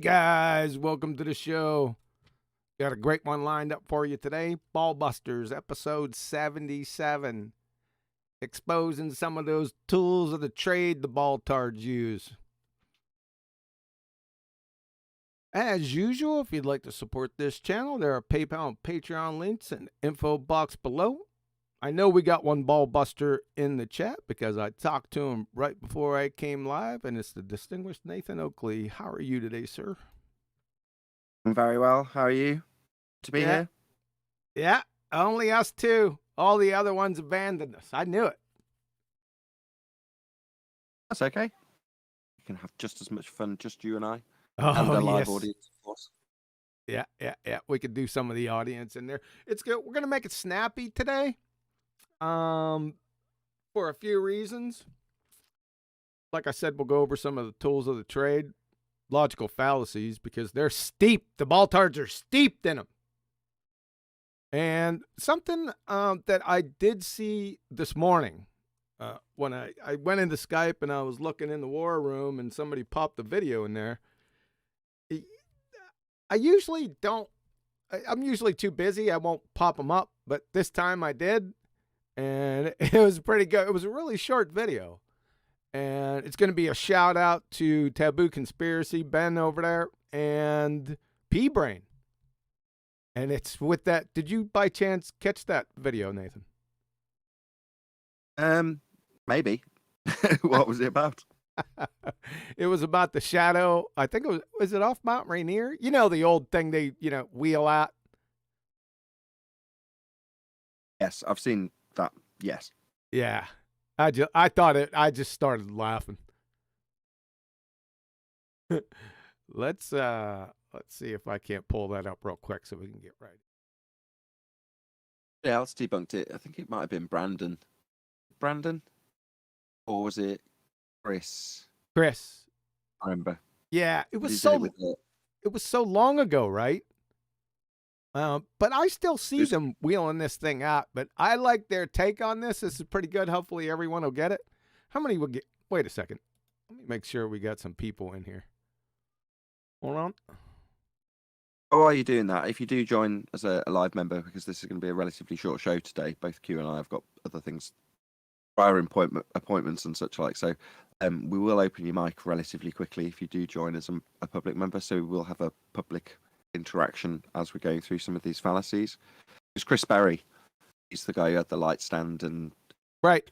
guys, welcome to the show. Got a great one lined up for you today. BallBusters, episode 77. Exposing some of those tools of the trade the BallTARDs use. As usual, if you'd like to support this channel, there are PayPal and Patreon links in the info box below. I know we got one BallBuster in the chat because I talked to him right before I came live, and it's the distinguished Nathan Oakley. How are you today, sir? I'm very well. How are you? To be here? Yeah, only us two. All the other ones abandoned us. I knew it. That's okay. You can have just as much fun, just you and I. Oh, and a live yes. audience, of course. Yeah. We could do some of the audience in there. It's good. We're gonna make it snappy today. For a few reasons. Like I said, we'll go over some of the tools of the trade, logical fallacies, because they're steep. The BallTARDs are steeped in them. And something that I did see this morning when I went into Skype and I was looking in the war room and somebody popped the video in there. I usually don't. I'm usually too busy. I won't pop them up. But this time I did. And it was pretty good. It was a really short video. And it's going to be a shout out to Taboo Conspiracy, Ben over there, and P-Brain. And it's with that. Did you by chance catch that video, Nathan? Maybe. What was it about? It was about the shadow. I think it was it off Mount Rainier? You know, the old thing they, wheel out. Yes, I've seen that. Yes. Yeah. I just started laughing. Let's see if I can't pull that up real quick so we can get right. Yeah, let's debunked it. I think it might have been Brandon. Or was it Chris? Chris. I remember. Yeah, it was so long ago, right? But I still see them wheeling this thing out. But I like their take on this. This is pretty good. Hopefully everyone will get it. How many will get? Wait a second. Let me make sure we got some people in here. Hold on. Oh, while you're doing that, if you do join as a live member, because this is going to be a relatively short show today, both Q and I have got other things, prior appointments and such like. So we will open your mic relatively quickly if you do join as a public member. So we will have a public interaction as we're going through some of these fallacies. Because Chris Berry, he's the guy who had the light stand and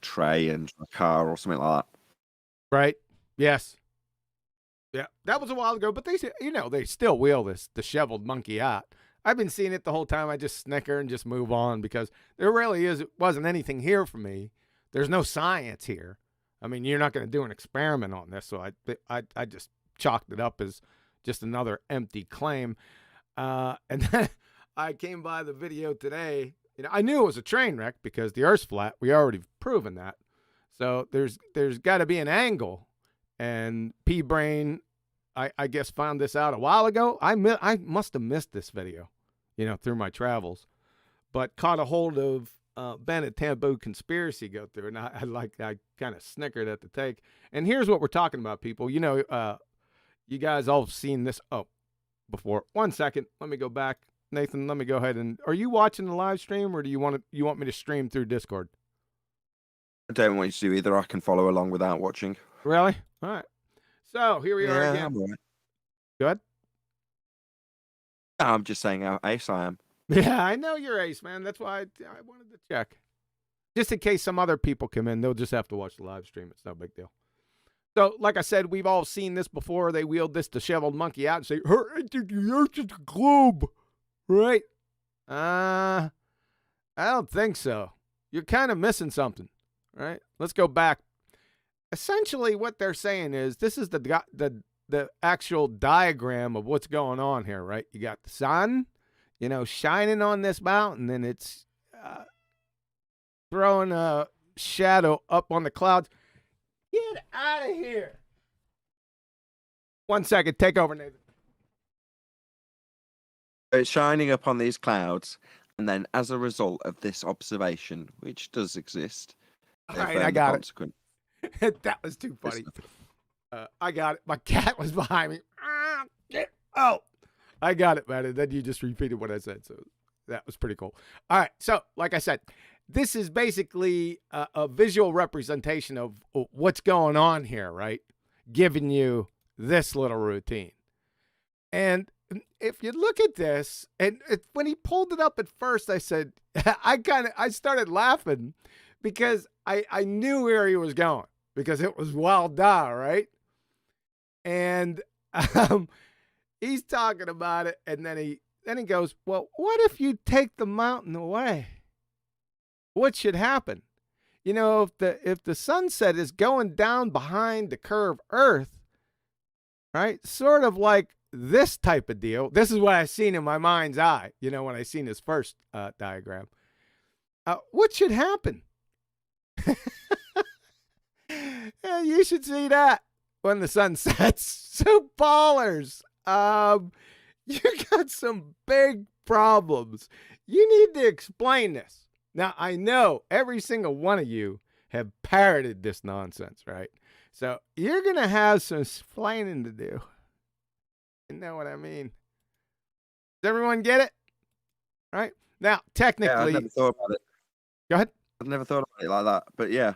tray and a car or something like that. Right. Yes. Yeah, that was a while ago, but they still wheel this disheveled monkey out. I've been seeing it the whole time. I just snicker and just move on because there really wasn't anything here for me. There's no science here. I mean, you're not going to do an experiment on this, so I just chalked it up as just another empty claim. And then I came by the video today. I knew it was a train wreck because the Earth's flat. We already proven that. So there's got to be an angle. And P-Brain, I guess, found this out a while ago. I must have missed this video, through my travels. But caught a hold of Ben at Taboo Conspiracy go through. And I kind of snickered at the take. And here's what we're talking about, people. You guys all have seen this. Oh. Before 1 second, let me go back. Nathan, let me go ahead and are you watching the live stream or do you want me to stream through Discord? I don't want you to do either. I can follow along without watching. Really? All right. So here we are again. I'm all right. Good. I'm just saying how ace I am. Yeah, I know you're ace, man. That's why I wanted to check. Just in case some other people come in, they'll just have to watch the live stream. It's no big deal. So, like I said, we've all seen this before. They wheeled this disheveled monkey out and say, "Her the Earth is a globe," right? I don't think so. You're kind of missing something, right? Let's go back. Essentially, what they're saying is this is the actual diagram of what's going on here, right? You got the sun, shining on this mountain, and it's throwing a shadow up on the clouds. Get out of here. 1 second. Take over, Nathan. It's shining up on these clouds, and then as a result of this observation, which does exist, all right, I got it. That was too funny. I got it. My cat was behind me. Oh, I got it, man. And then you just repeated what I said. So that was pretty cool. All right. So, like I said, this is basically a visual representation of what's going on here, right? Giving you this little routine. And if you look at this, and when he pulled it up at first, I said, I started laughing because I knew where he was going because it was well done, right? And he's talking about it, and then he goes, well, what if you take the mountain away? What should happen? You know, if the sunset is going down behind the curved Earth, right? Sort of like this type of deal. This is what I seen in my mind's eye, you know, when I seen his first diagram. What should happen? Yeah, you should see that when the sun sets. So ballers, you got some big problems. You need to explain this. Now, I know every single one of you have parroted this nonsense, right? So you're going to have some explaining to do. You know what I mean? Does everyone get it? Right? Now, technically... Yeah, I've never thought about it. Go ahead. I've never thought about it like that. But yeah,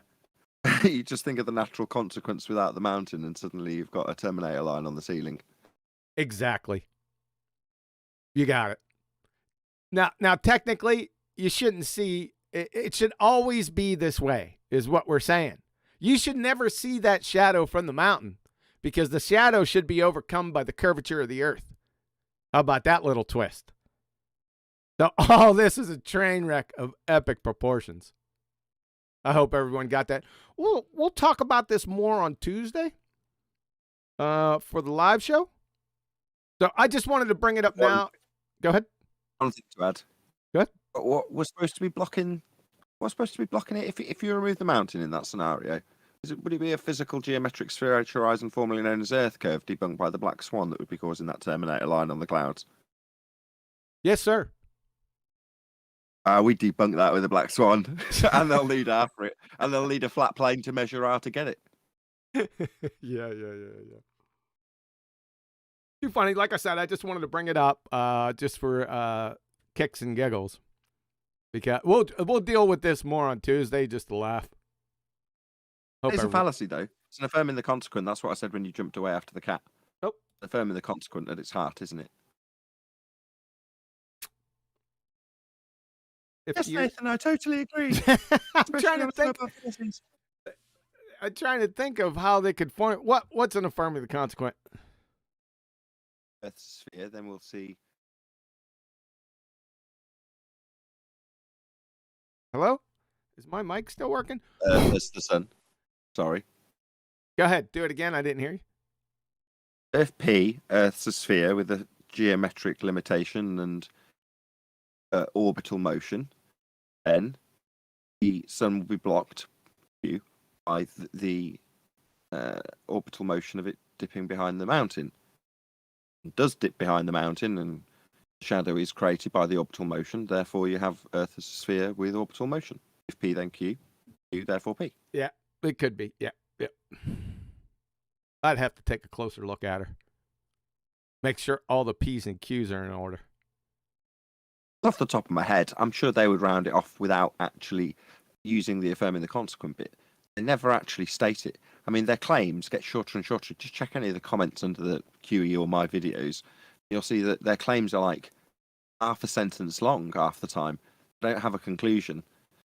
you just think of the natural consequence without the mountain and suddenly you've got a Terminator line on the ceiling. Exactly. You got it. Now, technically, you shouldn't see... It should always be this way, is what we're saying. You should never see that shadow from the mountain because the shadow should be overcome by the curvature of the earth. How about that little twist? So all this is a train wreck of epic proportions. I hope everyone got that. We'll talk about this more on Tuesday for the live show. So I just wanted to bring it up now. Go ahead. One thing to add. Go ahead. What was supposed to be blocking? What's supposed to be blocking it? If you remove the mountain in that scenario, would it be a physical geometric spherical horizon formerly known as Earth curve debunked by the black swan that would be causing that Terminator line on the clouds? Yes, sir. We debunk that with the black swan, and they'll need after it, and they'll need a flat plane to measure how to get it. Yeah. Too funny. Like I said, I just wanted to bring it up just for kicks and giggles. Because we'll deal with this more on Tuesday just to laugh. It's a fallacy, though. It's an affirming the consequent. That's what I said when you jumped away after the cat. Oh. Affirming the consequent at its heart, isn't it? Yes, Nathan, I totally agree. I'm trying to think of how they could form. What's an affirming the consequent? Earth's sphere, then we'll see. Hello? Is my mic still working? That's the sun. Sorry. Go ahead. Do it again. I didn't hear you. If P, Earth's a sphere with a geometric limitation and orbital motion, then the sun will be blocked by the orbital motion of it dipping behind the mountain. It does dip behind the mountain and shadow is created by the orbital motion. Therefore, you have Earth as a sphere with orbital motion. If P, then Q. Q, therefore P. Yeah, it could be. Yeah. I'd have to take a closer look at her. Make sure all the P's and Q's are in order. Off the top of my head, I'm sure they would round it off without actually using the affirming the consequent bit. They never actually state it. I mean, their claims get shorter and shorter. Just check any of the comments under the QE or my videos. You'll see that their claims are like half a sentence long half the time. They don't have a conclusion.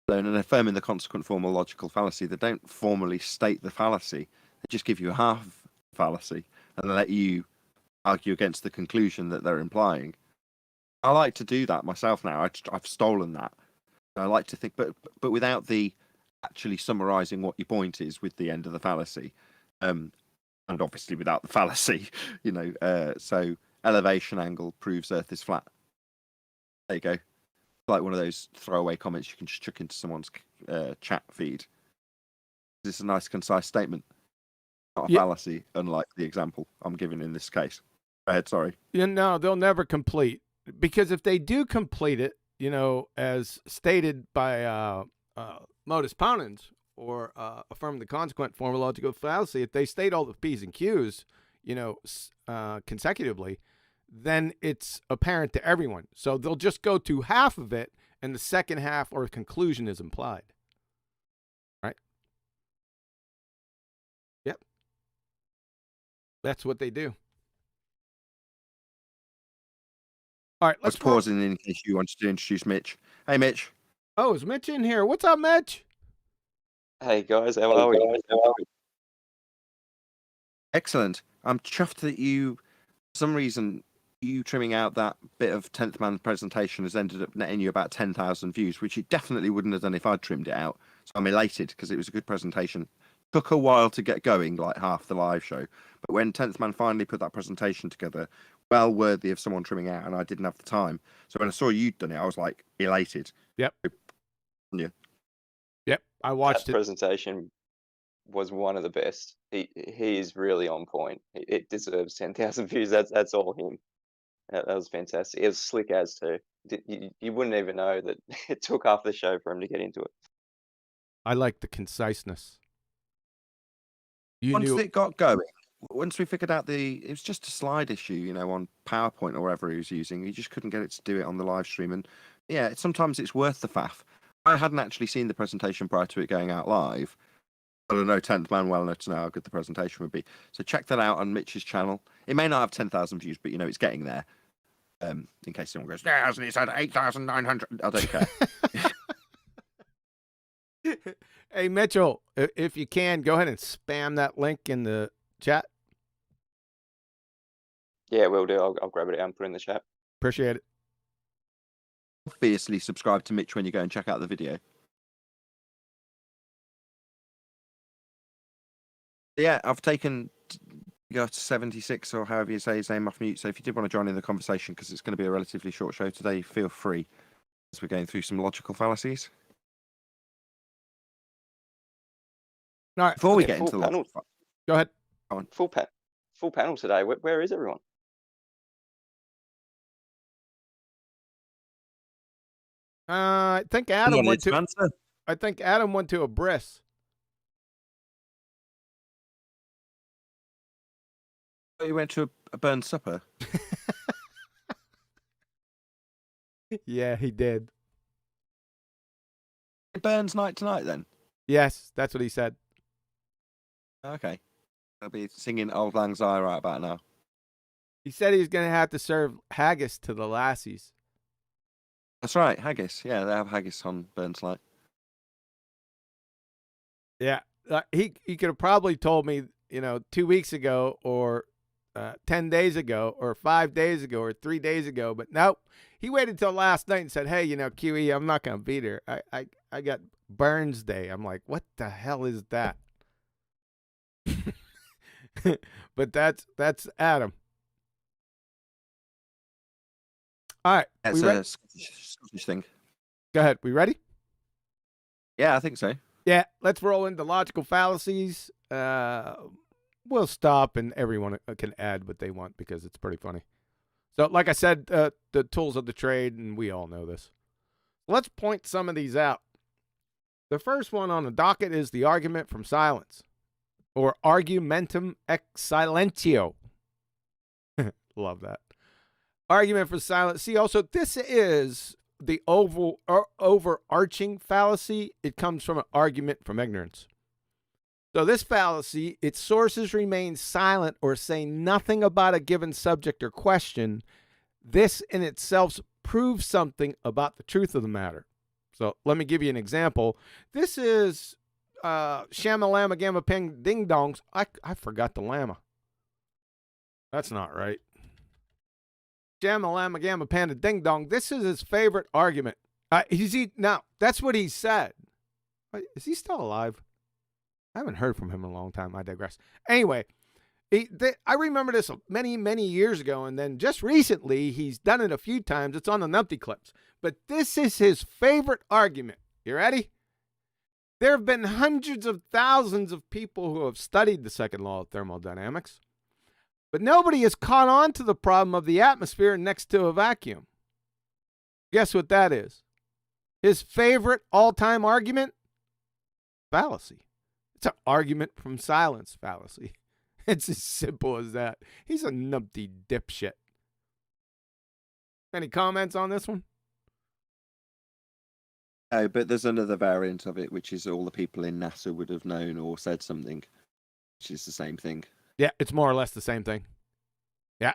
So in an affirming the consequent formal logical fallacy, they don't formally state the fallacy. They just give you a half fallacy and let you argue against the conclusion that they're implying. I like to do that myself now. I've stolen that. I like to think, but without the actually summarising what your point is with the end of the fallacy, and obviously without the fallacy, you know. So elevation angle proves Earth is flat. There you go. Like one of those throwaway comments you can just chuck into someone's chat feed. This is a nice, concise statement, not a fallacy, unlike the example I'm giving in this case. Go ahead, sorry. No, they'll never complete. Because if they do complete it, you know, as stated by modus ponens or affirm the consequent form of logical fallacy, if they state all the P's and Q's, you know, consecutively, then it's apparent to everyone. So they'll just go to half of it, and the second half or conclusion is implied. Right? Yep. That's what they do. All right, let's pause in case you wanted to introduce Mitch. Hey, Mitch. Oh, is Mitch in here? What's up, Mitch? Hey, guys. How are we? Excellent. I'm chuffed that you, for some reason, you trimming out that bit of 10th Man presentation has ended up netting you about 10,000 views, which it definitely wouldn't have done if I'd trimmed it out. So I'm elated because it was a good presentation. Took a while to get going, like half the live show. But when 10th Man finally put that presentation together, well worthy of someone trimming out, and I didn't have the time. So when I saw you'd done it, I was like elated. Yep. Yeah. Yep. I watched that presentation was one of the best. He is really on point. It deserves 10,000 views. That's all him. That was fantastic. It was slick as too. You wouldn't even know that it took half the show for him to get into it. I like the conciseness. Once it got going, once we figured out it was just a slide issue, you know, on PowerPoint or whatever he was using. He just couldn't get it to do it on the live stream. And yeah, sometimes it's worth the faff. I hadn't actually seen the presentation prior to it going out live. But I know 10th Man well enough to know how good the presentation would be. So check that out on Mitch's channel. It may not have 10,000 views, but you know, it's getting there. In case someone goes, yeah, hasn't it said 8,900? I don't care. Hey, Mitchell, if you can, go ahead and spam that link in the chat. Yeah, will do. I'll grab it out and put it in the chat. Appreciate it. Obviously, subscribe to Mitch when you go and check out the video. Yeah, I've taken go to 76 or however you say his name off mute. So if you did want to join in the conversation, because it's going to be a relatively short show today, feel free as we're going through some logical fallacies. All right. Before we get into the logical, go ahead. Go on. Full panel today. Where is everyone? I think Adam went to. Answer. I think Adam went to a bris. You went to a burned supper. Yeah, he did. It burns night tonight, then. Yes, that's what he said. Okay, I'll be singing "Old Lang Syne" right about now. He said he's going to have to serve haggis to the lassies. That's right, haggis. Yeah, they have haggis on Burns Night. Yeah, he could have probably told me, 2 weeks ago or 10 days ago or 5 days ago or 3 days ago, but nope. He waited till last night and said, hey, QE, I'm not going to be there. I got Burns Day. I'm like, what the hell is that? But that's Adam. All right. That's a Scottish thing. Go ahead. We ready? Yeah, I think so. Yeah, let's roll into logical fallacies. We'll stop and everyone can add what they want because it's pretty funny. So like I said, the tools of the trade, and we all know this. Let's point some of these out. The first one on the docket is the argument from silence, or argumentum ex silentio. Love that. Argument for silence. See, also, this is the overarching fallacy. It comes from an argument from ignorance. So this fallacy, its sources remain silent or say nothing about a given subject or question. This in itself proves something about the truth of the matter. So let me give you an example. This is Shamalama Gamma Ping Ding Dongs. I forgot the llama. That's not right. Shamalama Gamma Panda Ding Dong. This is his favorite argument. Now, that's what he said. Is he still alive? I haven't heard from him in a long time. I digress. Anyway, I remember this many, many years ago, and then just recently, he's done it a few times. It's on the Numpty clips. But this is his favorite argument. You ready? There have been hundreds of thousands of people who have studied the second law of thermodynamics, but nobody has caught on to the problem of the atmosphere next to a vacuum. Guess what that is? His favorite all-time argument? Fallacy. It's an argument from silence fallacy. It's as simple as that. He's a numpty dipshit. Any comments on this one? Oh, but there's another variant of it, which is all the people in NASA would have known or said something, which is the same thing. Yeah, it's more or less the same thing. Yeah.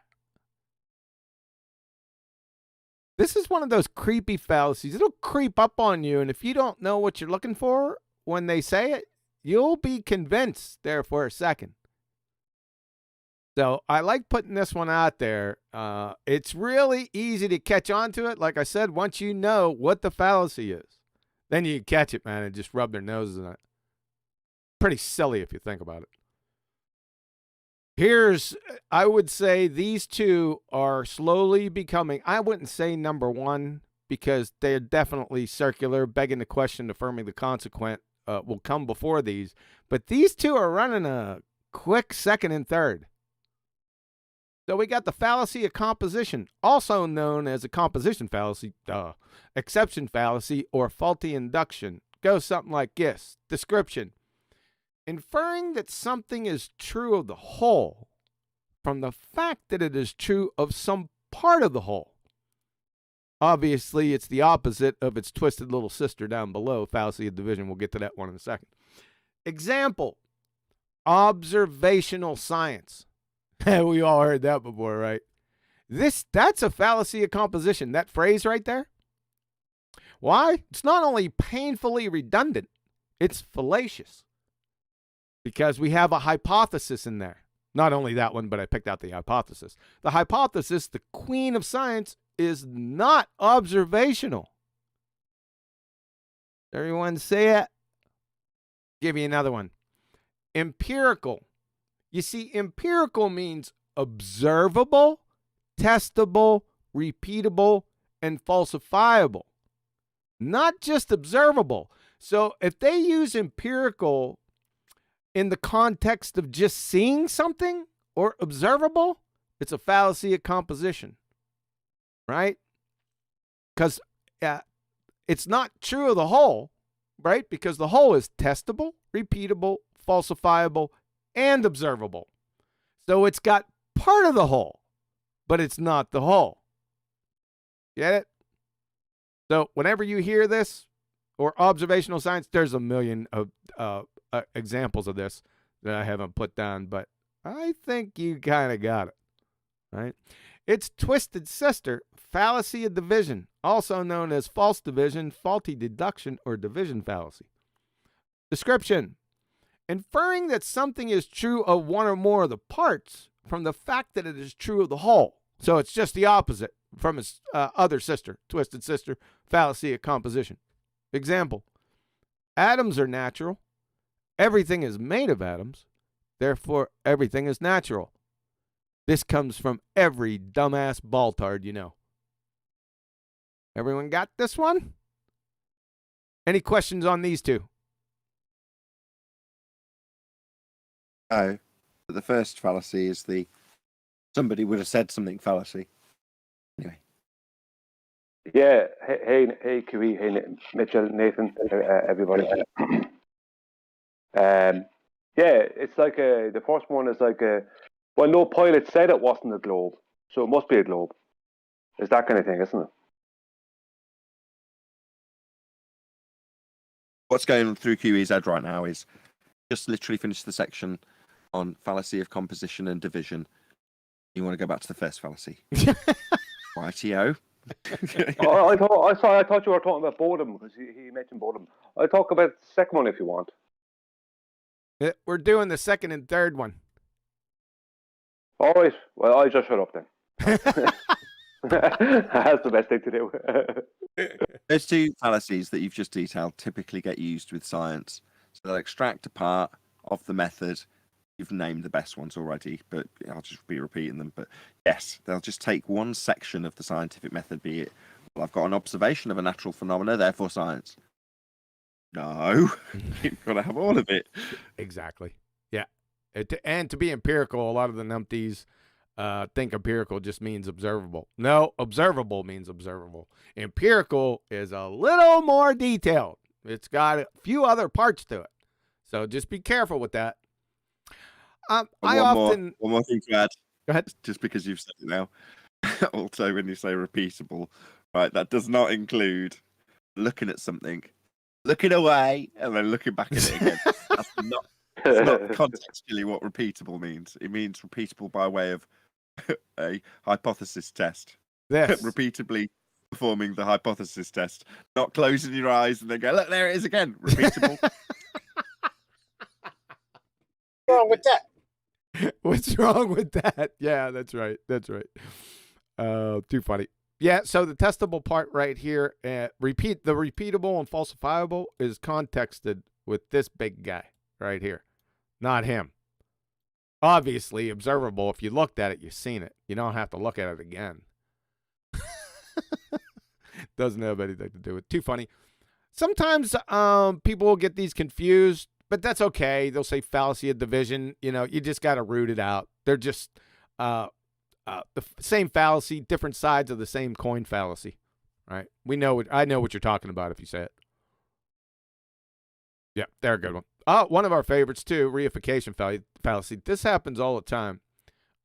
This is one of those creepy fallacies. It'll creep up on you, and if you don't know what you're looking for when they say it, you'll be convinced there for a second. So I like putting this one out there. It's really easy to catch on to it. Like I said, once you know what the fallacy is, then you catch it, man, and just rub their noses in it. Pretty silly if you think about it. I would say these two are slowly becoming, I wouldn't say number one, because they're definitely circular, begging the question, affirming the consequent will come before these. But these two are running a quick second and third. So we got the fallacy of composition, also known as a composition fallacy, exception fallacy, or faulty induction. Goes something like this. Description: inferring that something is true of the whole from the fact that it is true of some part of the whole. Obviously, it's the opposite of its twisted little sister down below, fallacy of division. We'll get to that one in a second. Example: observational science. We all heard that before, right? That's a fallacy of composition. That phrase right there. Why? It's not only painfully redundant, it's fallacious. Because we have a hypothesis in there. Not only that one, but I picked out the hypothesis. The hypothesis, the queen of science, is not observational. Everyone say it? Give you another one. Empirical. You see, empirical means observable, testable, repeatable, and falsifiable. Not just observable. So if they use empirical in the context of just seeing something or observable, it's a fallacy of composition, right? Because it's not true of the whole, right? Because the whole is testable, repeatable, falsifiable, and observable. So it's got part of the whole, but it's not the whole. Get it? So whenever you hear this or observational science, there's a million of examples of this that I haven't put down, but I think you kind of got it, right? Its twisted sister, fallacy of division, also known as false division, faulty deduction, or division fallacy. Description: inferring that something is true of one or more of the parts from the fact that it is true of the whole. So it's just the opposite from its other sister, twisted sister, fallacy of composition. Example: atoms are natural. Everything is made of atoms. Therefore, everything is natural. This comes from every dumbass BallTARD you know. Everyone got this one? Any questions on these two? Oh, the first fallacy is the somebody would have said something fallacy. Anyway. Yeah. Hey, QE. Hey, Mitchell, Nathan, everybody. Yeah, it's like the first one is like well, no pilot said it wasn't a globe, so it must be a globe. It's that kind of thing, isn't it? What's going through QE's head right now is just literally finished the section on fallacy of composition and division. You want to go back to the first fallacy? Rightio. I thought you were talking about boredom because he mentioned boredom. I'll talk about the second one if you want. We're doing the second and third one. All right. Well, I just shut up then. That's the best thing to do. Those two fallacies that you've just detailed typically get used with science. So they'll extract a part of the method. You've named the best ones already, but I'll just be repeating them. But yes, they'll just take one section of the scientific method, be it, well, I've got an observation of a natural phenomena, therefore science. No, you've got to have all of it. Exactly. Yeah. And to be empirical, a lot of the numpties think empirical just means observable. No, observable means observable. Empirical is a little more detailed. It's got a few other parts to it. So just be careful with that. One more thing to add. Go ahead. Just because you've said it now. also, when you say repeatable, right, that does not include looking at something, looking away, and then looking back at it again. That's not contextually what repeatable means. It means repeatable by way of a hypothesis test. This. Repeatedly performing the hypothesis test, not closing your eyes and then go, look, there it is again. Repeatable. What's wrong with that? What's wrong with that? Yeah, that's right. That's right. Too funny. Yeah, so the testable part right here, the repeatable and falsifiable is contexted with this big guy right here, not him. Obviously observable. If you looked at it, you've seen it. You don't have to look at it again. Doesn't have anything to do with it. Too funny. Sometimes people will get these confused, but that's okay. They'll say fallacy of division. You know, you just got to root it out. They're just the same fallacy, different sides of the same coin fallacy, right? We know it. I know what you're talking about if you say it. Yeah, they're a good one. One of our favorites too, reification fallacy. This happens all the time.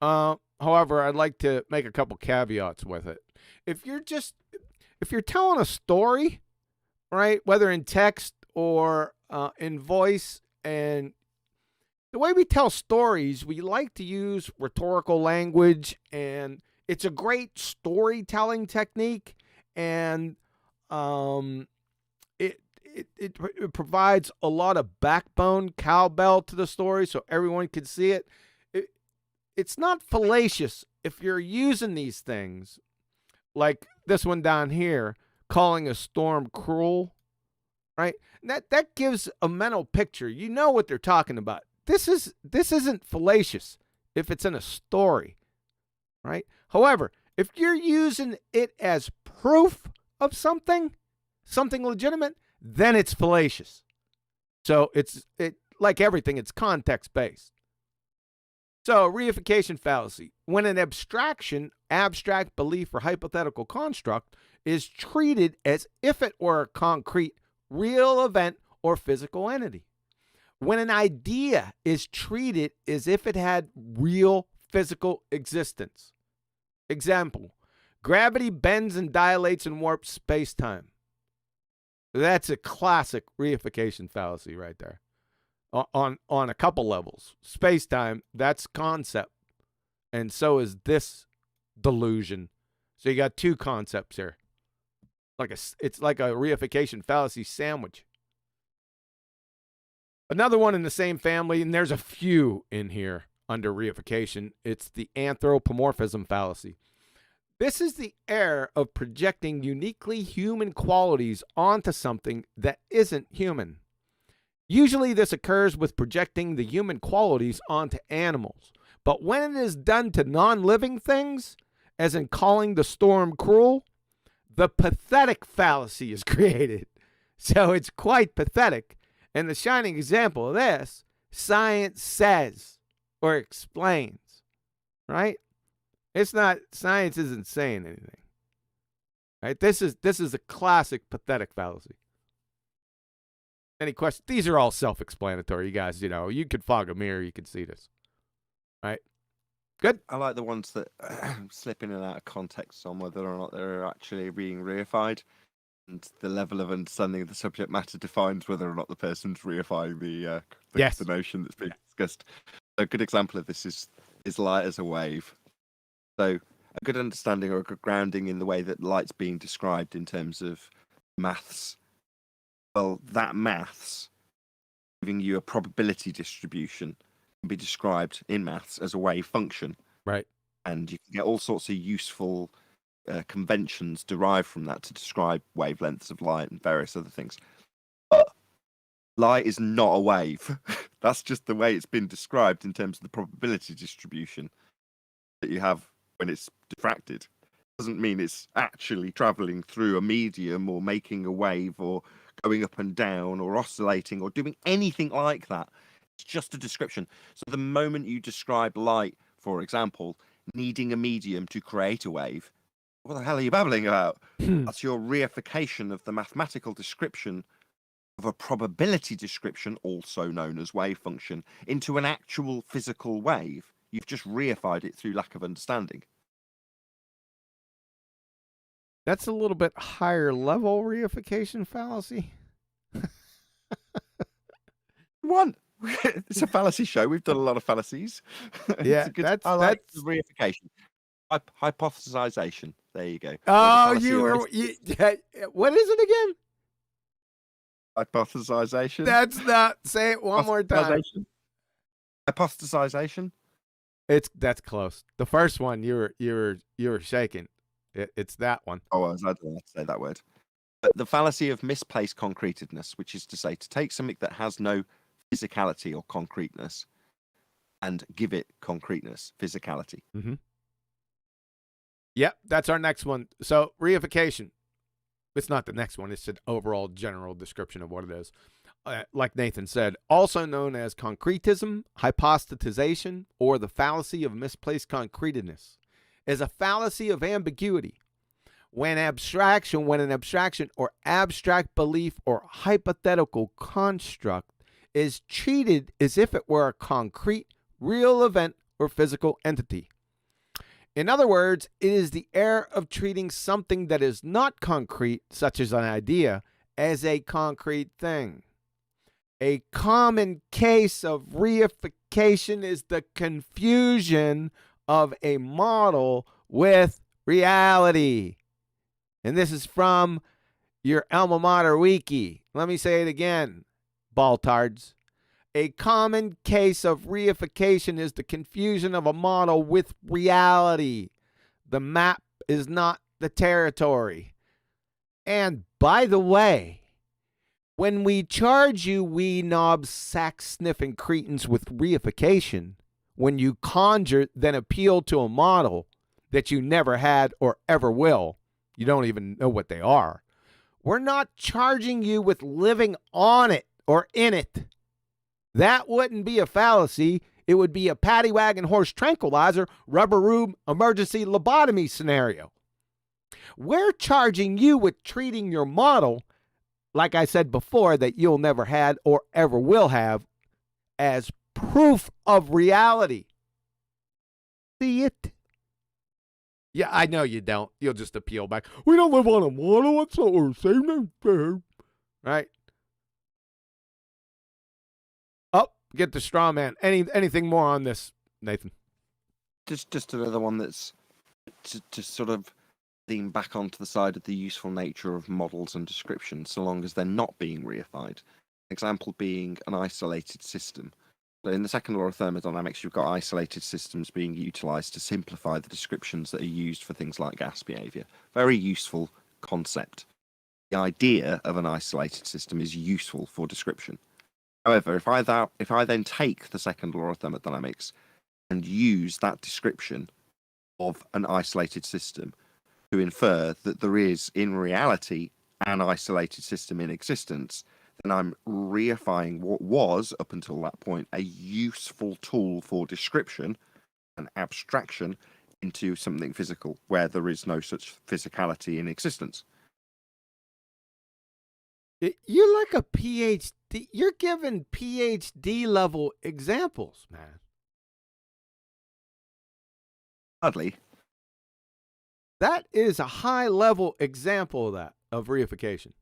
However, I'd like to make a couple caveats with it. If you're telling a story, right, whether in text or in voice, and the way we tell stories, we like to use rhetorical language, and it's a great storytelling technique, and it provides a lot of backbone, cowbell to the story so everyone can see it. It's not fallacious if you're using these things, like this one down here, calling a storm cruel, right? That gives a mental picture. You know what they're talking about. This isn't fallacious if it's in a story, right? However, if you're using it as proof of something legitimate, then it's fallacious. So it like everything, it's context based. So reification fallacy, when an abstract belief or hypothetical construct is treated as if it were a concrete, real event or physical entity. When an idea is treated as if it had real physical existence. Example, gravity bends and dilates and warps space-time. That's a classic reification fallacy right there. On a couple levels. Space-time, that's concept. And so is this delusion. So you got two concepts here. It's like a reification fallacy sandwich. Another one in the same family, and there's a few in here under reification. It's the anthropomorphism fallacy. This is the error of projecting uniquely human qualities onto something that isn't human. Usually this occurs with projecting the human qualities onto animals. But when it is done to non-living things, as in calling the storm cruel, the pathetic fallacy is created. So it's quite pathetic. And the shining example of this, science says or explains, right? It's not, science isn't saying anything. Right? This is a classic pathetic fallacy. Any questions? These are all self-explanatory, you guys. You know, you could fog a mirror, you could see this. Right? Good. I like the ones that slip in and out of context on whether or not they're actually being reified, and the level of understanding of the subject matter defines whether or not the person's reifying the notion that's being discussed. A good example of this is light as a wave. So a good understanding or a good grounding in the way that light's being described in terms of maths. Well, that maths giving you a probability distribution can be described in maths as a wave function. Right. And you can get all sorts of useful conventions derived from that to describe wavelengths of light and various other things. But light is not a wave. That's just the way it's been described in terms of the probability distribution that you have when it's diffracted. Doesn't mean it's actually traveling through a medium or making a wave or going up and down or oscillating or doing anything like that. It's just a description. So the moment you describe light, for example, needing a medium to create a wave, what the hell are you babbling about? That's your reification of the mathematical description of a probability description, also known as wave function, into an actual physical wave. You've just reified it through lack of understanding. That's a little bit higher level reification fallacy. One. It's a fallacy show. We've done a lot of fallacies. Yeah, I like the reification. Hypothesization. There you go. Oh, what is it again? Hypothesization. That's not. Say it one more time. Hypothesization. That's close. The first one you were shaking. It's that one. Oh, I don't know how to say that word. But the fallacy of misplaced concretedness, which is to say, to take something that has no physicality or concreteness and give it concreteness, physicality. Mm-hmm. Yep, that's our next one. So reification. It's not the next one. It's an overall general description of what it is. Like Nathan said, also known as concretism, hypostatization, or the fallacy of misplaced concretedness, is a fallacy of ambiguity. When an abstraction or abstract belief or hypothetical construct is treated as if it were a concrete, real event or physical entity. In other words, it is the error of treating something that is not concrete, such as an idea, as a concrete thing. A common case of reification is the confusion of a model with reality. And this is from your alma mater wiki. Let me say it again, BallTARDs. A common case of reification is the confusion of a model with reality. The map is not the territory. And by the way, when we charge you wee knobs, sack-sniffing cretins with reification, when you conjure then appeal to a model that you never had or ever will, you don't even know what they are, we're not charging you with living on it or in it. That wouldn't be a fallacy. It would be a paddy wagon horse tranquilizer, rubber room, emergency lobotomy scenario. We're charging you with treating your model, like I said before, that you'll never had or ever will have, as proof of reality. See it? Yeah, I know you don't. You'll just appeal back. We don't live on a model. That's not what we're saying. Right? Oh, get the straw man. Anything more on this, Nathan? Just another one that's to sort of lean back onto the side of the useful nature of models and descriptions, so long as they're not being reified. Example being an isolated system. So in the second law of thermodynamics, you've got isolated systems being utilized to simplify the descriptions that are used for things like gas behavior. Very useful concept. The idea of an isolated system is useful for description. However, if I then take the second law of thermodynamics and use that description of an isolated system to infer that there is, in reality, an isolated system in existence, then I'm reifying what was, up until that point, a useful tool for description and abstraction into something physical, where there is no such physicality in existence. You're like a PhD. You're giving PhD level examples, man. Hardly. That is a high level example of that, of reification.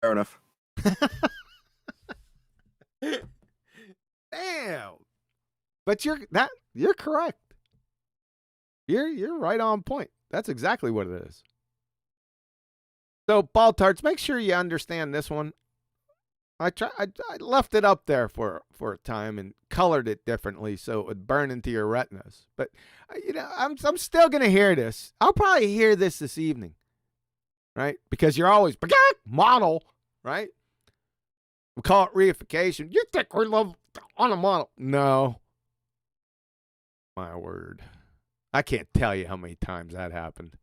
Fair enough. Damn. But you're correct. You're right on point. That's exactly what it is. So, BallTARDs, make sure you understand this one. I left it up there for a time and colored it differently so it would burn into your retinas. But I'm still gonna hear this. I'll probably hear this evening, right? Because you're always model, right? We call it reification. You think we live on a model? No. My word, I can't tell you how many times that happened.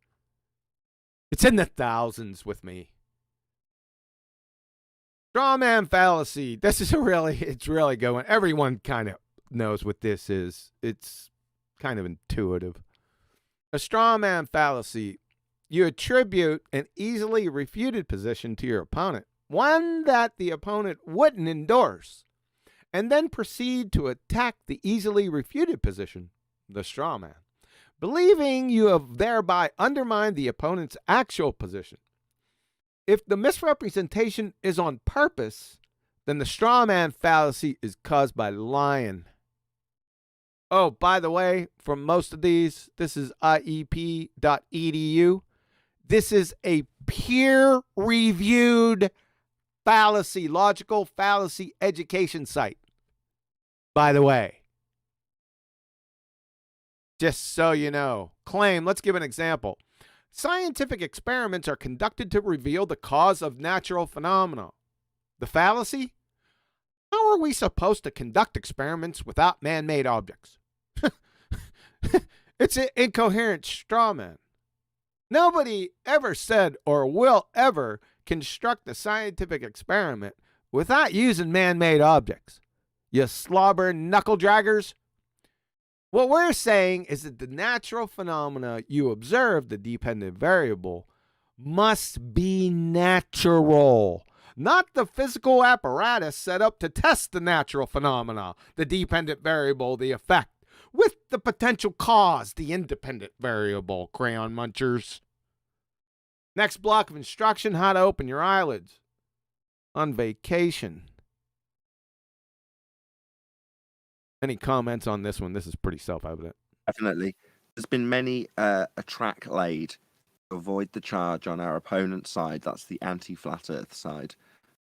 It's in the thousands with me. Straw man fallacy. This is it's really good one. Everyone kind of knows what this is. It's kind of intuitive. A straw man fallacy. You attribute an easily refuted position to your opponent, one that the opponent wouldn't endorse, and then proceed to attack the easily refuted position, the straw man, believing you have thereby undermined the opponent's actual position. If the misrepresentation is on purpose, then the straw man fallacy is caused by lying. Oh, by the way, for most of these, this is iep.edu. This is a peer-reviewed fallacy, logical fallacy education site. By the way, just so you know. Claim, let's give an example. Scientific experiments are conducted to reveal the cause of natural phenomena. The fallacy? How are we supposed to conduct experiments without man-made objects? It's an incoherent straw man. Nobody ever said or will ever construct a scientific experiment without using man-made objects. You slobber knuckle draggers. What we're saying is that the natural phenomena you observe, the dependent variable, must be natural, not the physical apparatus set up to test the natural phenomena, the dependent variable, the effect, with the potential cause, the independent variable, crayon munchers. Next block of instruction, how to open your eyelids. On vacation. Any comments on this one? This is pretty self-evident. Definitely. There's been many a track laid to avoid the charge on our opponent's side. That's the anti-flat earth side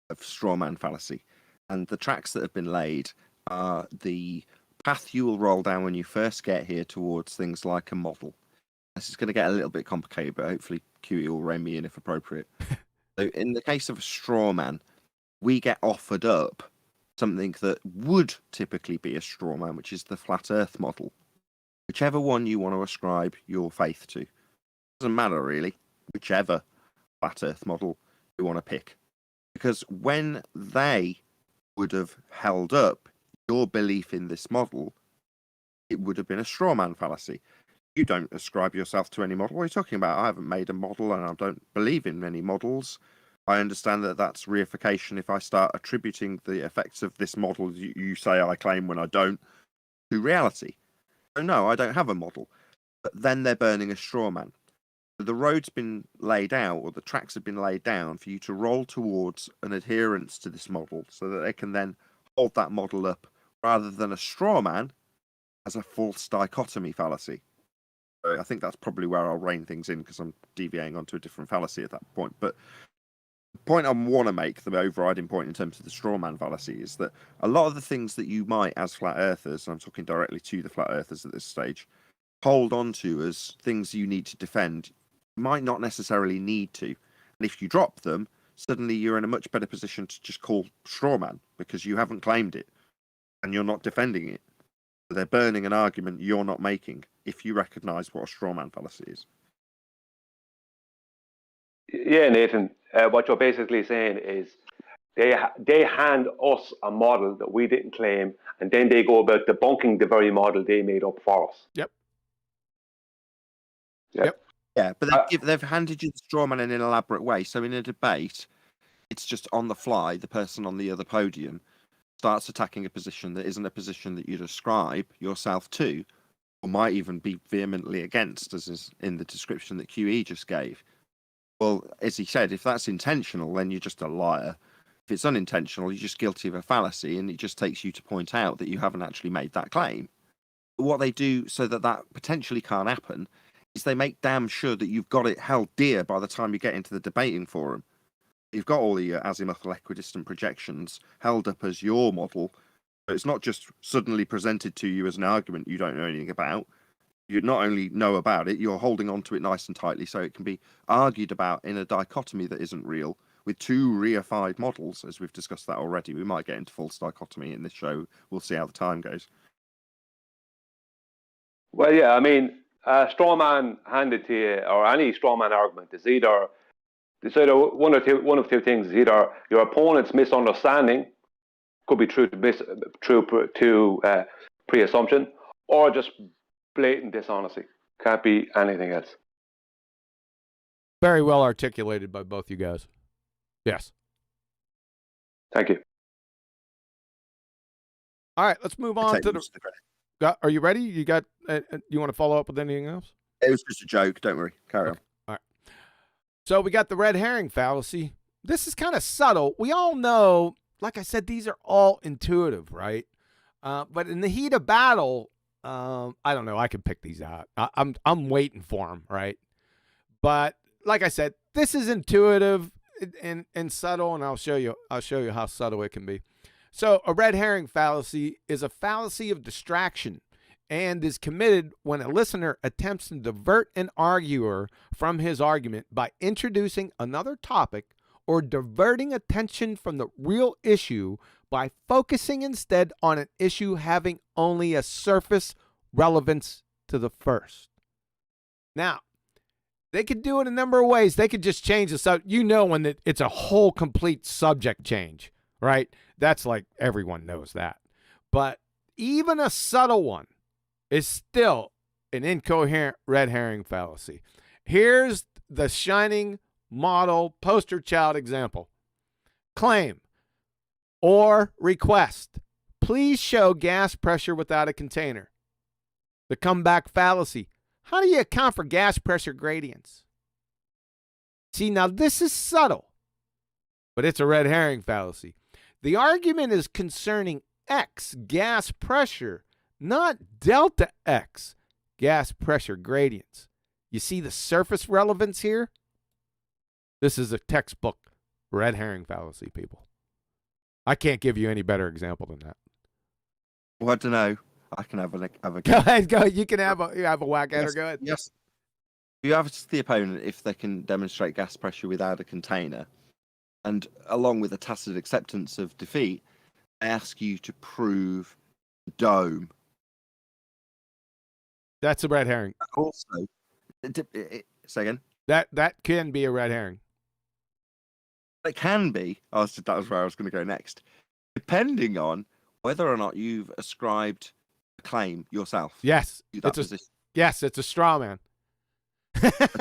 of strawman fallacy. And the tracks that have been laid are the path you will roll down when you first get here towards things like a model. This is going to get a little bit complicated, but hopefully QE will rein me in if appropriate. So in the case of a straw man, we get offered up something that would typically be a straw man, which is the flat earth model. Whichever one you want to ascribe your faith to. Doesn't matter really, whichever flat earth model you want to pick. Because when they would have held up your belief in this model, it would have been a straw man fallacy. You don't ascribe yourself to any model. What are you talking about? I haven't made a model and I don't believe in any models. I understand that that's reification if I start attributing the effects of this model you say I claim when I don't to reality. So no, I don't have a model. But then they're burning a straw man. So the road's been laid out, or the tracks have been laid down for you to roll towards an adherence to this model so that they can then hold that model up rather than a straw man as a false dichotomy fallacy. So I think that's probably where I'll rein things in because I'm deviating onto a different fallacy at that point. But the point I want to make, the overriding point in terms of the straw man fallacy, is that a lot of the things that you might, as flat earthers, and I'm talking directly to the flat earthers at this stage, hold on to as things you need to defend, you might not necessarily need to. And if you drop them, suddenly you're in a much better position to just call straw man because you haven't claimed it and you're not defending it. They're burning an argument you're not making if you recognise what a straw man fallacy is. Yeah, Nathan, what you're basically saying is they hand us a model that we didn't claim, and then they go about debunking the very model they made up for us. Yep. Yeah, but they've handed you the straw man in an elaborate way. So in a debate, it's just on the fly, the person on the other podium starts attacking a position that isn't a position that you'd ascribe yourself to, or might even be vehemently against, as is in the description that QE just gave. Well, as he said, if that's intentional, then you're just a liar. If it's unintentional, you're just guilty of a fallacy, and it just takes you to point out that you haven't actually made that claim. But what they do so that that potentially can't happen is they make damn sure that you've got it held dear by the time you get into the debating forum. You've got all the azimuthal equidistant projections held up as your model. So it's not just suddenly presented to you as an argument you don't know anything about. You not only know about it, you're holding on to it nice and tightly so it can be argued about in a dichotomy that isn't real with two reified models, as we've discussed that already. We might get into false dichotomy in this show. We'll see how the time goes. Well, yeah, I mean, straw man handed to you, or any straw man argument, is either one of two things. Is either your opponent's misunderstanding, could be true to pre-assumption, or just blatant dishonesty. Can't be anything else. Very well articulated by both you guys. Yes. Thank you. All right, let's move on to the... Are you ready? You got? You want to follow up with anything else? It was just a joke. Don't worry. Carry on. All right. So we got the red herring fallacy. This is kind of subtle. We all know, like I said, these are all intuitive, right? But in the heat of battle, I don't know. I can pick these out. I'm waiting for them, right? But like I said, this is intuitive and subtle, and I'll show you how subtle it can be. So a red herring fallacy is a fallacy of distraction and is committed when a listener attempts to divert an arguer from his argument by introducing another topic or diverting attention from the real issue by focusing instead on an issue having only a surface relevance to the first. Now, they could do it a number of ways. They could just change the subject. You know when it's a whole complete subject change, right? That's like everyone knows that. But even a subtle one is still an incoherent red herring fallacy. Here's the shining model poster child example. Claim or request, please show gas pressure without a container. The comeback fallacy. How do you account for gas pressure gradients? See, now this is subtle, but it's a red herring fallacy. The argument is concerning X gas pressure, not delta X gas pressure gradients. You see the surface relevance here? This is a textbook red herring fallacy, people. I can't give you any better example than that. Well, I don't know. I can have a Go ahead, go. You can have a whack at her. Go ahead. Yes. You ask the opponent if they can demonstrate gas pressure without a container, and along with a tacit acceptance of defeat, they ask you to prove the dome. That's a red herring. Also, say again. That can be a red herring. It can be. That was where I was going to go next. Depending on whether or not you've ascribed a claim yourself. Yes. To that position. Yes, it's a straw man.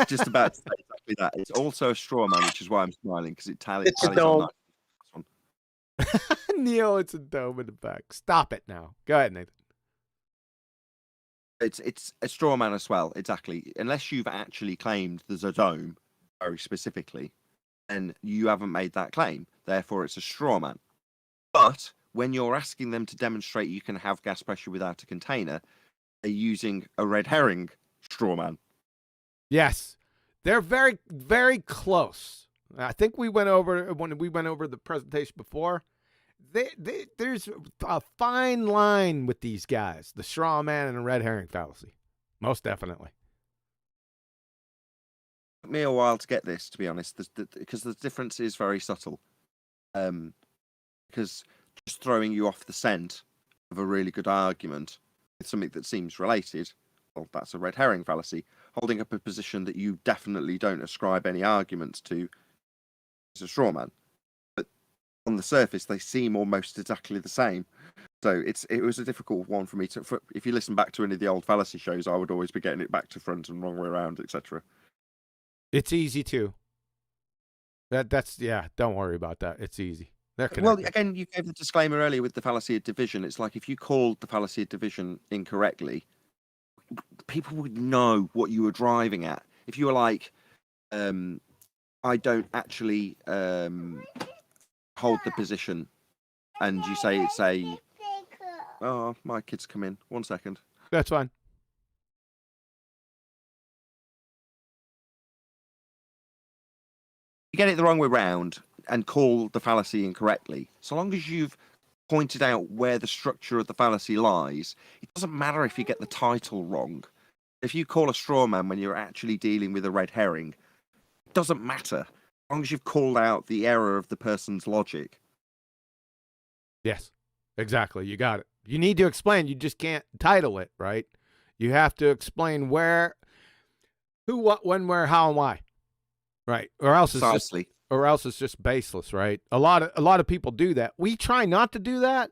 Just about to say exactly that. It's also a straw man, which is why I'm smiling, because it tallies It's a on dome. that one. Neil, it's a dome in the back. Stop it now. Go ahead, Nathan. It's a straw man as well, exactly. Unless you've actually claimed there's a dome, very specifically, then you haven't made that claim. Therefore, it's a straw man. But when you're asking them to demonstrate you can have gas pressure without a container, they're using a red herring straw man. Yes. They're very, very close. I think we went over when we went over the presentation before. There's a fine line with these guys, the straw man and the red herring fallacy. Most definitely. Took me a while to get this, to be honest, because the difference is very subtle. Because just throwing you off the scent of a really good argument with something that seems related, well, that's a red herring fallacy. Holding up a position that you definitely don't ascribe any arguments to is a straw man. But on the surface, they seem almost exactly the same. So it was a difficult one for me to. If you listen back to any of the old fallacy shows, I would always be getting it back to front and wrong way around, etc. It's easy too. That's don't worry about that. It's easy. Well, again, you gave the disclaimer earlier with the fallacy of division. It's like if you called the fallacy of division incorrectly, people would know what you were driving at. If you were like, I don't actually hold the position, and you say it's a... Oh, my kids come in. 1 second. That's fine. You get it the wrong way round and call the fallacy incorrectly. So long as you've pointed out where the structure of the fallacy lies, it doesn't matter if you get the title wrong. If you call a straw man when you're actually dealing with a red herring, it doesn't matter. As long as you've called out the error of the person's logic. Yes, exactly. You got it. You need to explain. You just can't title it, right? You have to explain where, who, what, when, where, how, and why. Right. Or else it's just baseless, right? A lot of people do that. We try not to do that.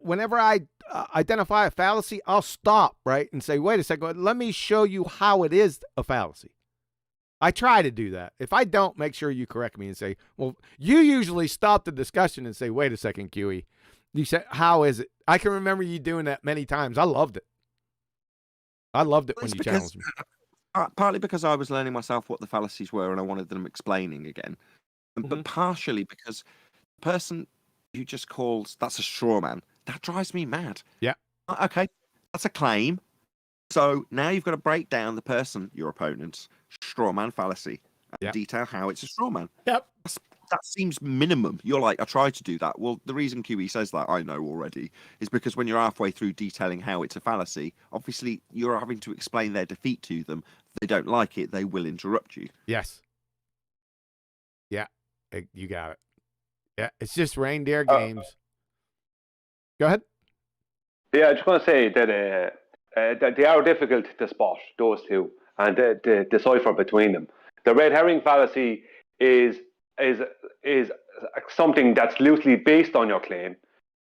Whenever I identify a fallacy, I'll stop, right, and say, wait a second, let me show you how it is a fallacy. I try to do that. If I don't, make sure you correct me and say, well, you usually stop the discussion and say, wait a second, QE. You said, how is it? I can remember you doing that many times. I loved it. I loved it Well, when it's you because- challenged me. Partly because I was learning myself what the fallacies were and I wanted them explaining again. Mhm. But partially because the person who just calls, that's a straw man, that drives me mad. Yeah. Okay, that's a claim. So now you've got to break down the person, your opponent's straw man fallacy, and Yeah. detail how it's a straw man. Yep. That seems minimum. You're like, I tried to do that. Well, the reason QE says that, I know already, is because when you're halfway through detailing how it's a fallacy, obviously you're having to explain their defeat to them. If they don't like it, they will interrupt you. Yes. Yeah. You got it. Yeah. It's just reindeer games. Go ahead. Yeah, I just want to say that they are difficult to spot, those two, and to decipher between them. The red herring fallacy is something that's loosely based on your claim,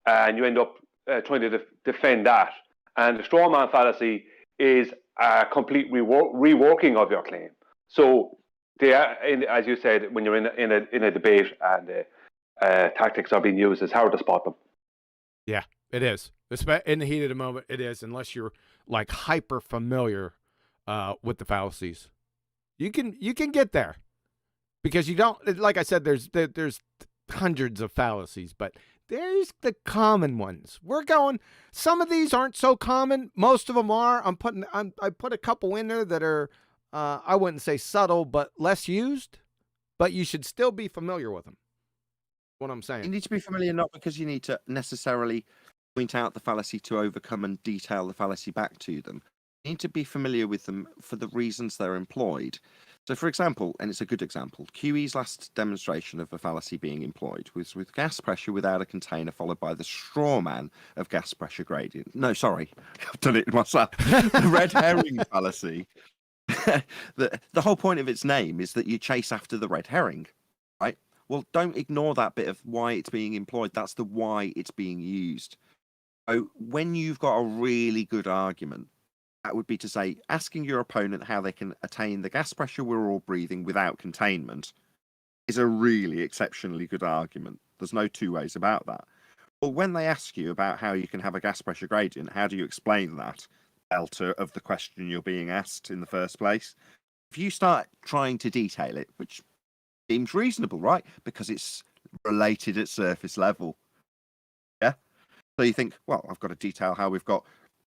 and you end up trying to defend that. And the straw man fallacy is a complete reworking of your claim. So they are, as you said, when you're in a debate and tactics are being used, it's hard to spot them. Yeah, it is. In the heat of the moment, it is, unless you're like hyper familiar with the fallacies. You can get there because you don't, like I said, there's hundreds of fallacies, but there's the common ones. We're going, some of these aren't so common. Most of them are. I put a couple in there that are, I wouldn't say subtle, but less used, but you should still be familiar with them. What I'm You saying. need to be familiar, not because you need to necessarily point out the fallacy to overcome and detail the fallacy back to them. You need to be familiar with them for the reasons they're employed. So, for example, and it's a good example, QE's last demonstration of a fallacy being employed was with gas pressure without a container, followed by the straw man of gas pressure gradient. No, sorry, I've done it myself. The red herring fallacy. The whole point of its name is that you chase after the red herring, right? Well, don't ignore that bit of why it's being employed. That's the why it's being used. So when you've got a really good argument, that would be to say, asking your opponent how they can attain the gas pressure we're all breathing without containment is a really exceptionally good argument. There's no two ways about that. But when they ask you about how you can have a gas pressure gradient, how do you explain that delta of the question you're being asked in the first place? If you start trying to detail it, which seems reasonable, right? Because it's related at surface level. Yeah. So you think, well, I've got to detail how we've got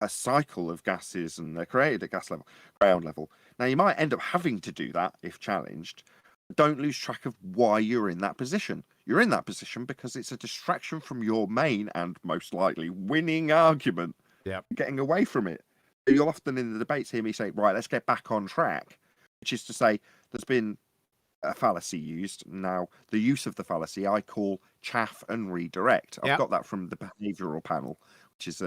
a cycle of gases and they're created at gas level, ground level. Now you might end up having to do that if challenged. But don't lose track of why you're in that position. You're in that position because it's a distraction from your main and most likely winning argument. Yep. Getting away from it. You'll often in the debates hear me say, right, let's get back on track, which is to say there's been a fallacy used. Now, the use of the fallacy I call chaff and redirect. I've got that from the behavioural panel, which is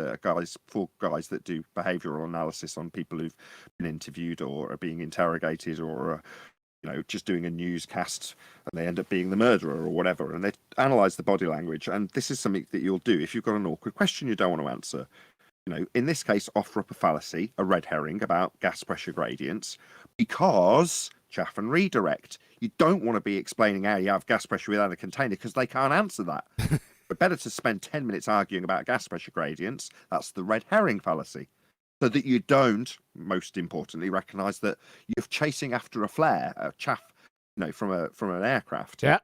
four guys that do behavioural analysis on people who've been interviewed or are being interrogated or just doing a newscast and they end up being the murderer or whatever, and they analyse the body language. And this is something that you'll do if you've got an awkward question you don't want to answer. In this case, offer up a fallacy, a red herring about gas pressure gradients, because chaff and redirect. You don't want to be explaining how you have gas pressure without a container because they can't answer that. But better to spend 10 minutes arguing about gas pressure gradients. That's the red herring fallacy. So that you don't, most importantly, recognise that you're chasing after a flare, a chaff, from an aircraft. Yeah.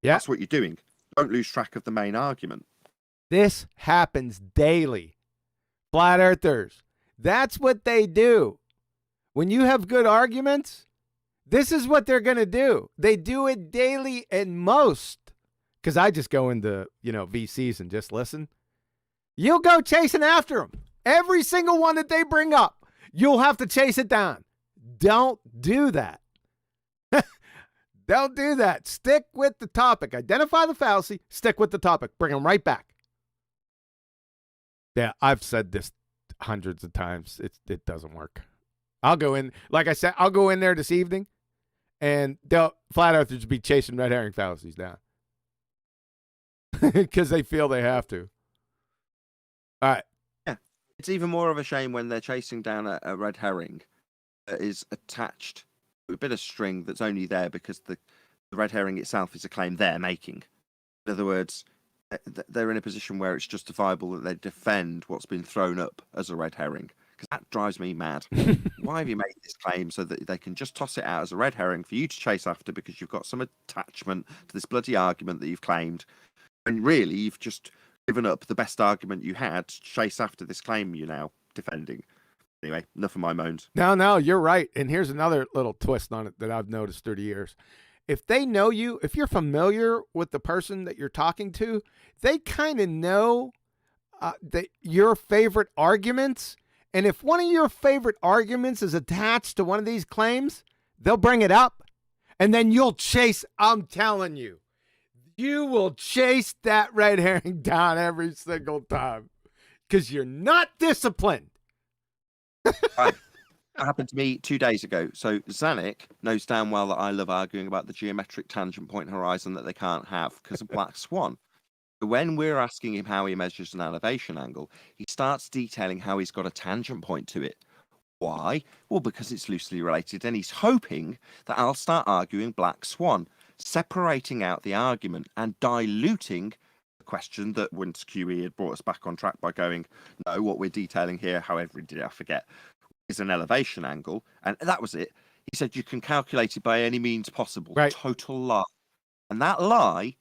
That's what you're doing. Don't lose track of the main argument. This happens daily. Flat earthers. That's what they do. When you have good arguments, this is what they're going to do. They do it daily and most. Because I just go into, VCs and just listen. You'll go chasing after them. Every single one that they bring up, you'll have to chase it down. Don't do that. Don't do that. Stick with the topic. Identify the fallacy. Stick with the topic. Bring them right back. Yeah, I've said this hundreds of times. It doesn't work. I'll go in, like I said, I'll go in there this evening, and they'll flat earthers be chasing red herring fallacies down because they feel they have to. All right. Yeah, it's even more of a shame when they're chasing down a red herring that is attached to a bit of string that's only there because the red herring itself is a claim they're making. In other words, they're in a position where it's justifiable that they defend what's been thrown up as a red herring. Because that drives me mad. Why have you made this claim so that they can just toss it out as a red herring for you to chase after because you've got some attachment to this bloody argument that you've claimed? And really, you've just given up the best argument you had to chase after this claim you're now defending. Anyway, enough of my moans. No, you're right. And here's another little twist on it that I've noticed through the years. If they know you, if you're familiar with the person that you're talking to, they kind of know your favorite arguments. And if one of your favorite arguments is attached to one of these claims, they'll bring it up. And then you'll chase, I'm telling you, you will chase that red herring down every single time because you're not disciplined. That happened to me 2 days ago. So Zanuck knows damn well that I love arguing about the geometric tangent point horizon that they can't have because of Black Swan. When we're asking him how he measures an elevation angle, he starts detailing how he's got a tangent point to it. Why? Well, because it's loosely related, and he's hoping that I'll start arguing Black Swan, separating out the argument and diluting the question that once QE had brought us back on track by going, no, what we're detailing here, however did I forget, is an elevation angle, and that was it. He said you can calculate it by any means possible. Right. Total lie. And that lie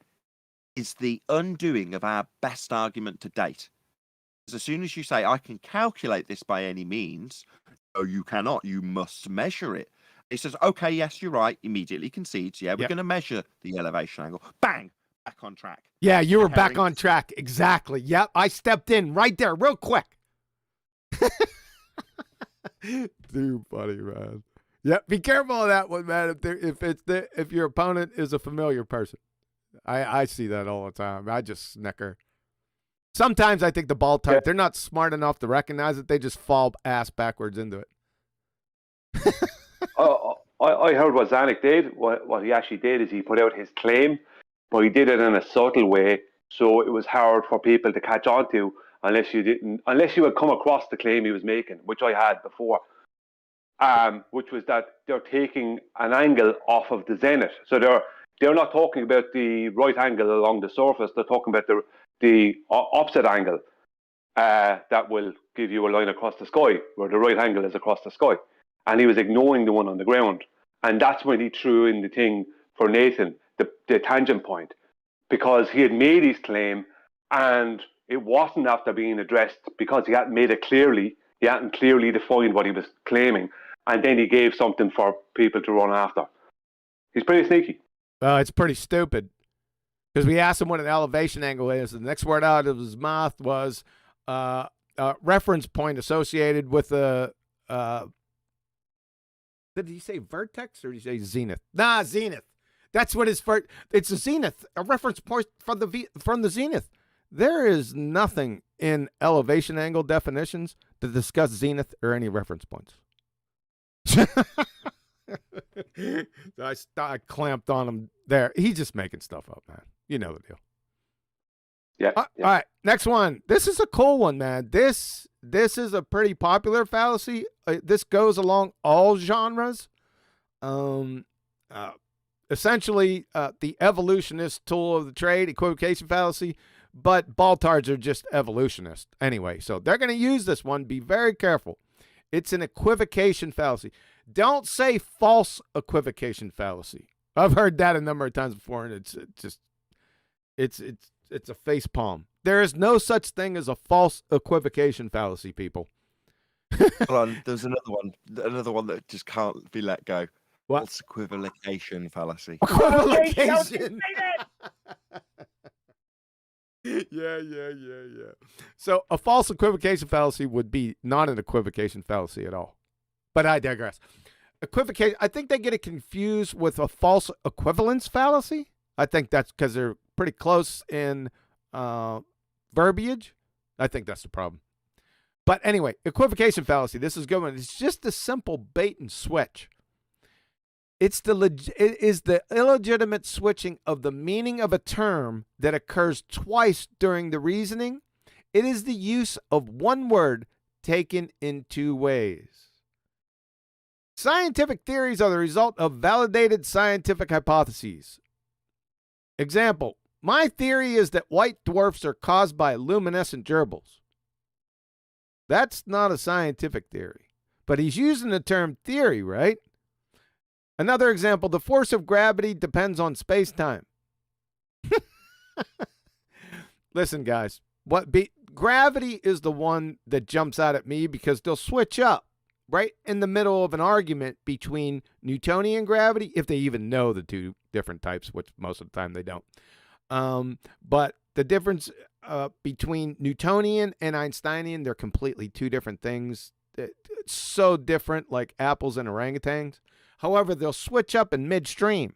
is the undoing of our best argument to date. Because as soon as you say, I can calculate this by any means, no, you cannot. You must measure it. He says, okay, yes, you're right. Immediately concedes. Yeah, we're going to measure the elevation angle. Bang! Back on track. Yeah, you were back on track. Exactly. Yep, I stepped in right there real quick. Too funny, man. Yep, be careful of that one, man. If your opponent is a familiar person. I see that all the time. I just snicker. Sometimes I think the BallTARD, they're not smart enough to recognize it. They just fall ass backwards into it. I heard what Zanuck did. What he actually did is he put out his claim, but he did it in a subtle way, so it was hard for people to catch on to unless you had come across the claim he was making, which I had before, which was that they're taking an angle off of the zenith. So they're not talking about the right angle along the surface. They're talking about the opposite angle that will give you a line across the sky, where the right angle is across the sky. And he was ignoring the one on the ground. And that's when he threw in the thing for Nathan, the tangent point, because he had made his claim and it wasn't after being addressed because he hadn't made it clearly. He hadn't clearly defined what he was claiming. And then he gave something for people to run after. He's pretty sneaky. It's pretty stupid because we asked him what an elevation angle is. The next word out of his mouth was a reference point associated with a. Did he say vertex or did he say zenith? Nah, zenith. That's what his it's a zenith, a reference point from the zenith. There is nothing in elevation angle definitions to discuss zenith or any reference points. I clamped on him there. He's just making stuff up, man. You know the deal. Yeah. All right, next one. This is a cool one, man. This is a pretty popular fallacy. This goes along all genres. Essentially, the evolutionist tool of the trade, equivocation fallacy, but BallTARDs are just evolutionists anyway. So they're going to use this one. Be very careful. It's an equivocation fallacy. Don't say false equivocation fallacy. I've heard that a number of times before, and it's a face palm. There is no such thing as a false equivocation fallacy, people. Hold on, there's another one that just can't be let go. What? False equivocation fallacy. Equivocation. Yeah. So a false equivocation fallacy would be not an equivocation fallacy at all. But I digress. Equivocation, I think they get it confused with a false equivalence fallacy. I think that's because they're pretty close in verbiage. I think that's the problem. But anyway, equivocation fallacy, this is good one. It's just a simple bait and switch. It is the illegitimate switching of the meaning of a term that occurs twice during the reasoning. It is the use of one word taken in two ways. Scientific theories are the result of validated scientific hypotheses. Example, My theory is that white dwarfs are caused by luminescent gerbils. That's not a scientific theory. But he's using the term theory, right? Another example, the force of gravity depends on space-time. Listen, guys, gravity is the one that jumps out at me because they'll switch up right in the middle of an argument between Newtonian gravity, if they even know the two different types, which most of the time they don't. But the difference between Newtonian and Einsteinian, they're completely two different things. It's so different, like apples and orangutans. However, they'll switch up in midstream,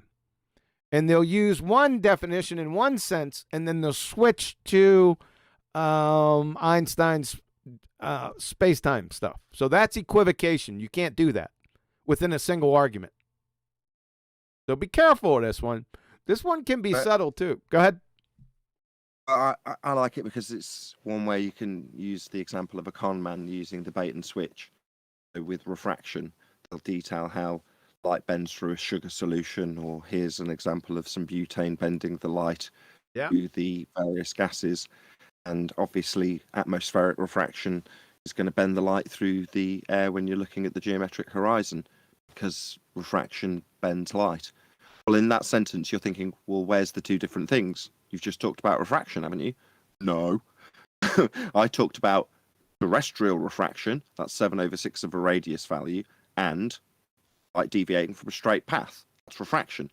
and they'll use one definition in one sense, and then they'll switch to Einstein's space-time stuff. So that's equivocation. You can't do that within a single argument. So be careful of this one. This one can be subtle too. Go ahead. I like it because it's one way you can use the example of a con man using the bait and switch. So with refraction, they'll detail how light bends through a sugar solution, or here's an example of some butane bending the light through the various gases. And obviously, atmospheric refraction is going to bend the light through the air when you're looking at the geometric horizon, because refraction bends light. Well, in that sentence, you're thinking, well, where's the two different things? You've just talked about refraction, haven't you? No. I talked about terrestrial refraction, that's 7/6 of a radius value, and light deviating from a straight path, that's refraction.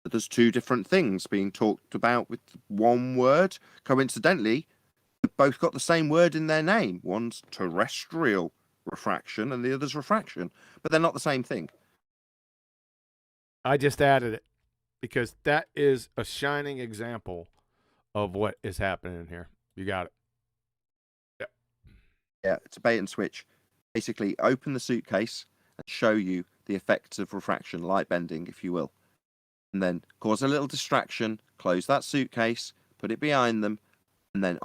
But there's two different things being talked about with one word. Coincidentally, they've both got the same word in their name. One's terrestrial refraction and the other's refraction, but they're not the same thing. I just added it because that is a shining example of what is happening here. You got it. Yep. Yeah, it's a bait and switch. Basically, open the suitcase and show you the effects of refraction, light bending, if you will. And then cause a little distraction, close that suitcase, put it behind them, and then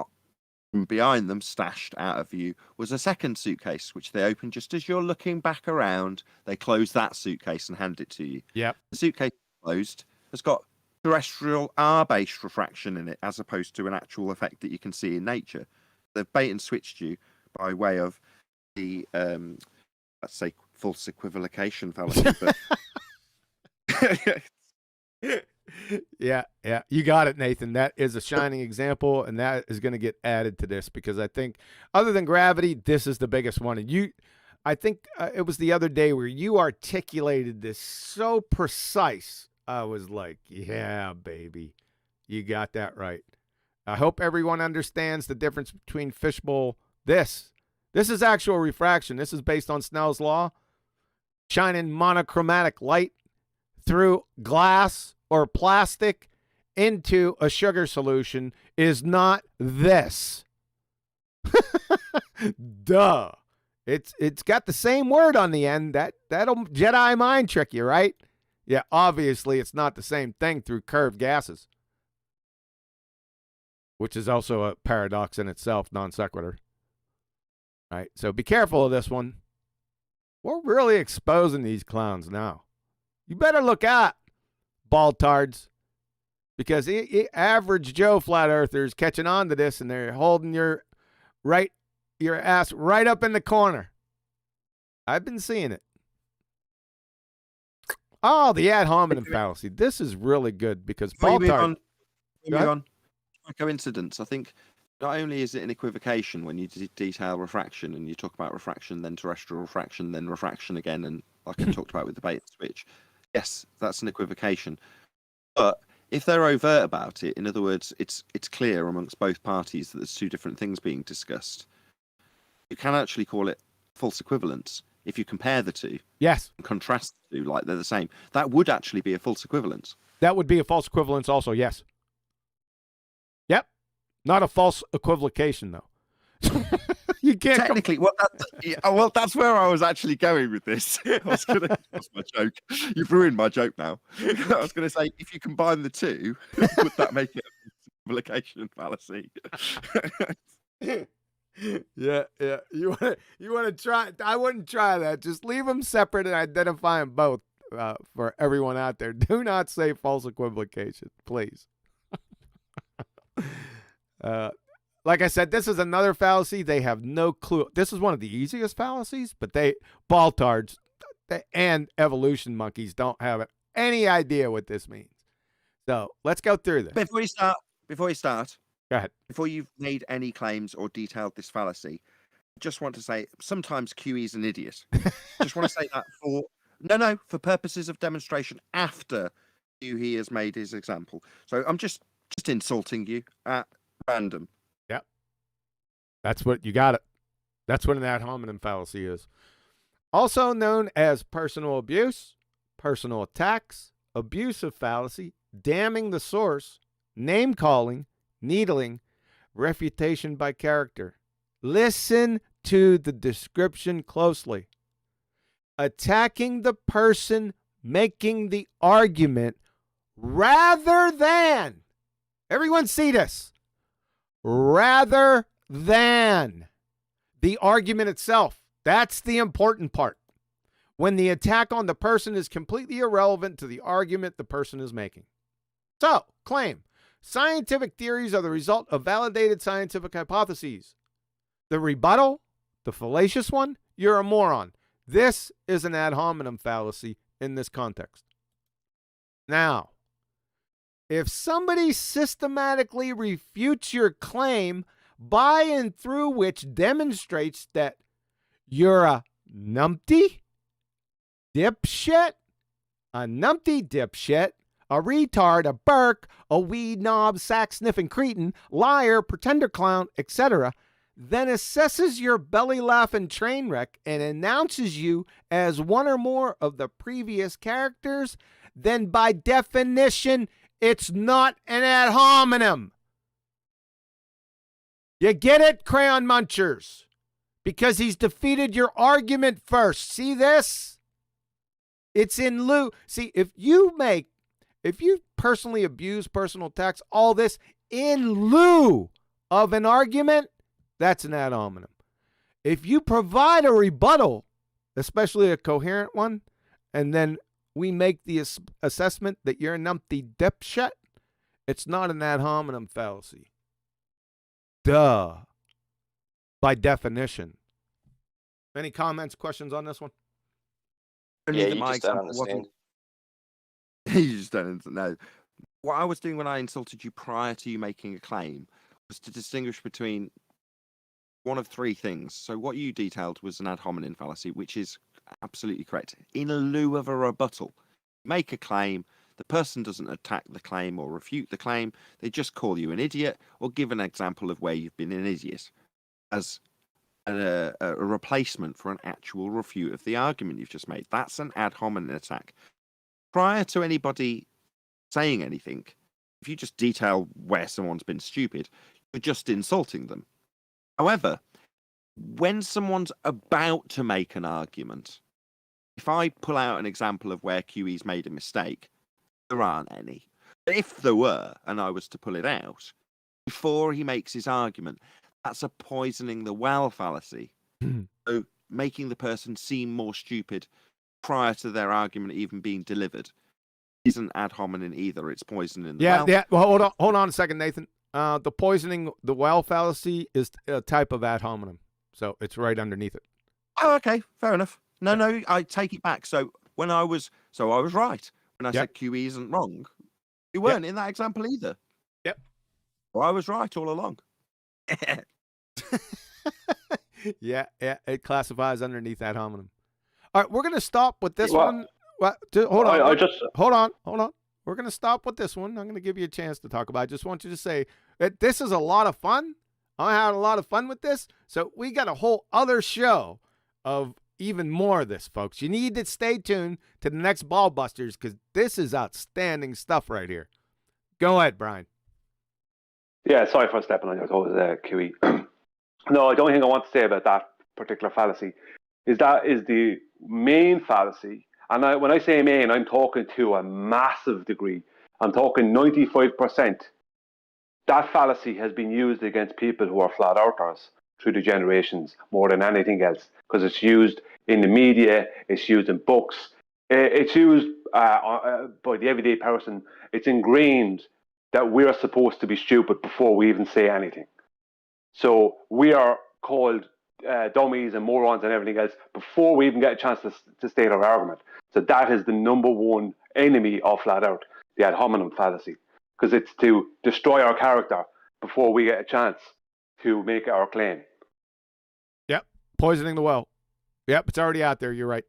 from behind them, stashed out of view, was a second suitcase, which they open just as you're looking back around. They close that suitcase and hand it to you. Yep. The suitcase closed has got terrestrial R-based refraction in it, as opposed to an actual effect that you can see in nature. They've bait and switched you by way of the, let's say, false equivocation fallacy. But... Yeah, you got it, Nathan. That is a shining example, and that is going to get added to this because I think, other than gravity, this is the biggest one. And I think it was the other day where you articulated this so precise. I was like, yeah, baby, you got that right. I hope everyone understands the difference between fishbowl. This is actual refraction. This is based on Snell's law. Shining monochromatic light through glass or plastic into a sugar solution is not this. Duh. It's got the same word on the end. That'll Jedi mind trick you, right? Yeah, obviously it's not the same thing through curved gases, which is also a paradox in itself, non sequitur. All right, so be careful of this one. We're really exposing these clowns now. You better look out, BallTARDs, because average Joe flat earthers catching on to this, and they're holding your ass right up in the corner. I've been seeing it. Oh, the ad hominem fallacy. This is really good because BallTARD. Coincidence. I think not only is it an equivocation when you detail refraction and you talk about refraction, then terrestrial refraction, then refraction again, and like I talked about with the bait and switch. Yes, that's an equivocation. But if they're overt about it, in other words, it's clear amongst both parties that there's two different things being discussed, you can actually call it false equivalence. If you compare the two, yes, and contrast the two like they're the same, that would actually be a false equivalence. That would be a false equivalence also, yes. Yep. Not a false equivocation, though. You can't technically. That's where I was actually going with this. That's my joke. You've ruined my joke now. I was going to say, if you combine the two, would that make it a equivocation fallacy? Yeah. You want to try? I wouldn't try that. Just leave them separate and identify them both for everyone out there. Do not say false equivocation, please. Like I said, this is another fallacy. They have no clue. This is one of the easiest fallacies, but BallTARDs and evolution monkeys don't have any idea what this means. So let's go through this. Before you start, Go ahead. before you've made any claims or detailed this fallacy, I just want to say sometimes QE's an idiot. Just want to say that for purposes of demonstration after he has made his example. So I'm just insulting you at random. Yep. That's what you got it. That's what an ad hominem fallacy is. Also known as personal abuse, personal attacks, abusive fallacy, damning the source, name calling, needling, refutation by character. Listen to the description closely. Attacking the person making the argument rather than, everyone see this, rather than the argument itself. That's the important part. When the attack on the person is completely irrelevant to the argument the person is making. So, claim, scientific theories are the result of validated scientific hypotheses. The rebuttal, the fallacious one, you're a moron. This is an ad hominem fallacy in this context. Now, if somebody systematically refutes your claim by and through which demonstrates that you're a numpty, dipshit, a retard, a Burke, a weed knob, sack-sniffing cretin, liar, pretender clown, etc., then assesses your belly-laughing train wreck and announces you as one or more of the previous characters, then by definition, it's not an ad hominem. You get it, crayon munchers? Because he's defeated your argument first. See this? It's in lieu. See, if you personally abuse personal attacks, all this in lieu of an argument, that's an ad hominem. If you provide a rebuttal, especially a coherent one, and then we make the assessment that you're a numpty dipshit, it's not an ad hominem fallacy. Duh. By definition. Any comments, questions on this one? Yeah, you just don't understand. You just don't know. What I was doing when I insulted you prior to you making a claim was to distinguish between one of three things. So what you detailed was an ad hominem fallacy, which is absolutely correct. In lieu of a rebuttal, make a claim, the person doesn't attack the claim or refute the claim, they just call you an idiot or give an example of where you've been an idiot as a replacement for an actual refute of the argument you've just made. That's an ad hominem attack. Prior to anybody saying anything, if you just detail where someone's been stupid, you're just insulting them. However, when someone's about to make an argument, if I pull out an example of where QE's made a mistake, there aren't any. But if there were, and I was to pull it out, before he makes his argument, that's a poisoning the well fallacy. So making the person seem more stupid prior to their argument even being delivered isn't ad hominem either. It's poisoning the well. Yeah. Well, hold on a second, Nathan. The poisoning the well fallacy is a type of ad hominem, so it's right underneath it. Oh, okay, fair enough. No, I take it back. So I was right when I said QE isn't wrong. You weren't in that example either. Yep. Well, I was right all along. Yeah, it classifies underneath ad hominem. All right, we're gonna stop with this one. Hold on. Hold on. We're gonna stop with this one. I'm gonna give you a chance to talk about it. I just want you to say that this is a lot of fun. I had a lot of fun with this. So we got a whole other show of even more of this, folks. You need to stay tuned to the next BallBusters because this is outstanding stuff right here. Go ahead, Brian. Yeah, sorry for stepping on your toes, QE. No, the only thing I want to say about that particular fallacy is that is the main fallacy. And when I say main, I'm talking to a massive degree. I'm talking 95%. That fallacy has been used against people who are flat earthers through the generations more than anything else, because it's used in the media, it's used in books, it's used by the everyday person. It's ingrained that we're supposed to be stupid before we even say anything. So we are called dummies and morons and everything else before we even get a chance to state our argument. So that is the number one enemy of flat out, the ad hominem fallacy, because it's to destroy our character before we get a chance to make our claim. Yep, poisoning the well. Yep, it's already out there. You're right.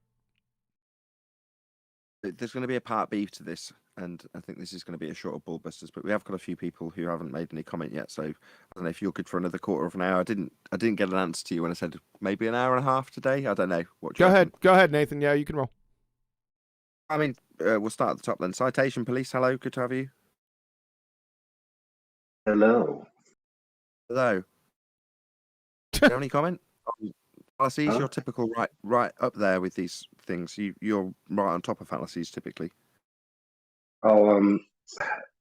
There's going to be a part B to this, and I think this is going to be a shorter BALLBUSTERS, but we have got a few people who haven't made any comment yet, so I don't know if you're good for another quarter of an hour. I didn't get an answer to you when I said maybe an hour and a half today. I don't know. Go ahead, Nathan. Yeah, you can roll. I mean, we'll start at the top then. Citation Police, hello, good to have you. Hello. Hello. Do you have any comment? Fallacies, Huh? you're typical right up there with these things. You're right on top of fallacies typically. Oh,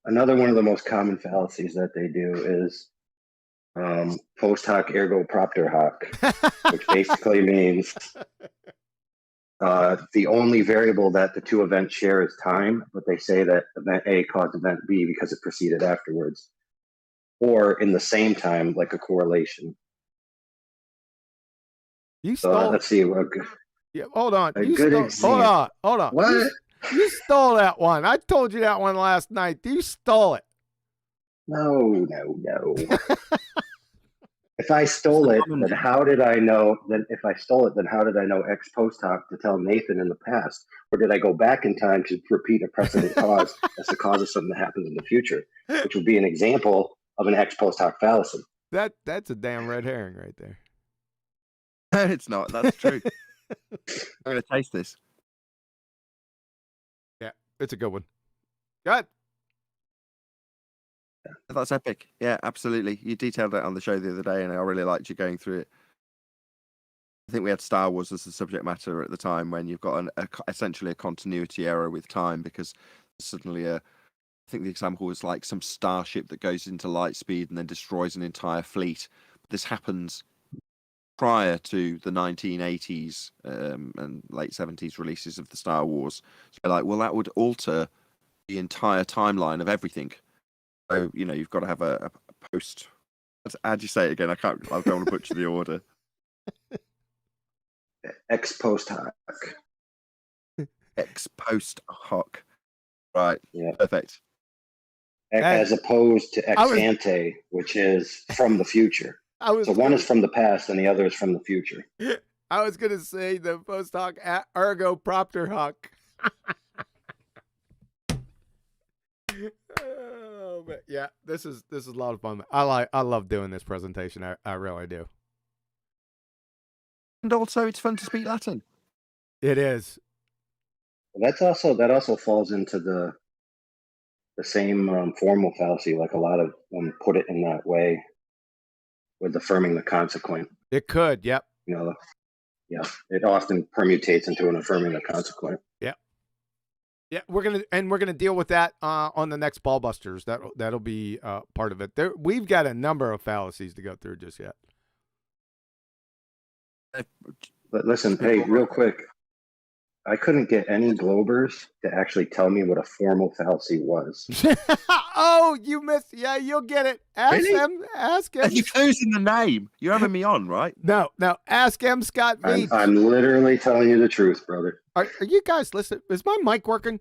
another one of the most common fallacies that they do is post hoc ergo propter hoc, which basically means the only variable that the two events share is time, but they say that event A caused event B because it proceeded afterwards, or in the same time, like a correlation. You So stole. let's see. Yeah, hold on. A You good stole. example. Hold on. What? You stole that one. I told you that one last night. You stole it. No. If I stole it, then how did I know? Then if I stole it, then how did I know ex post hoc to tell Nathan in the past? Or did I go back in time to repeat a precedent cause as the cause of something that happens in the future, which would be an example of an ex post hoc fallacy? That's a damn red herring right there. It's not. That's true. I'm going to taste this. Yeah, it's a good one. Good. That's epic. Yeah, absolutely. You detailed it on the show the other day, and I really liked you going through it. I think we had Star Wars as the subject matter at the time, when you've got essentially a continuity error with time, because suddenly I think the example was like some starship that goes into light speed and then destroys an entire fleet. This happens prior to the 1980s and late 70s releases of the Star Wars. So like, well, that would alter the entire timeline of everything. So, you've got to have a post. How'd you say it again? I don't want to butcher the order. Ex post hoc. Ex post hoc. Right. Yeah. Perfect. As opposed to ex ante, which is from the future. So one is from the past and the other is from the future. I was going to say the post hoc ergo propter hoc. Oh, but yeah, this is a lot of fun. I love doing this presentation. I really do. And also, it's fun to speak Latin. It is. That also falls into the same formal fallacy. Like a lot of them put it in that way, with affirming the consequent. It could. Yep. Yeah, it often permutates into an affirming the consequent. Yep. Yeah, we're gonna deal with that on the next BALLBUSTERS. That'll be part of it. We've got a number of fallacies to go through just yet. But listen, hey, real quick, I couldn't get any Globers to actually tell me what a formal fallacy was. Oh, you missed. Yeah, you'll get it. Ask them. Ask him. You're closing the name. You're having me on, right? No. Ask M. Scott Veach. I'm literally telling you the truth, brother. Are you guys listening? Is my mic working?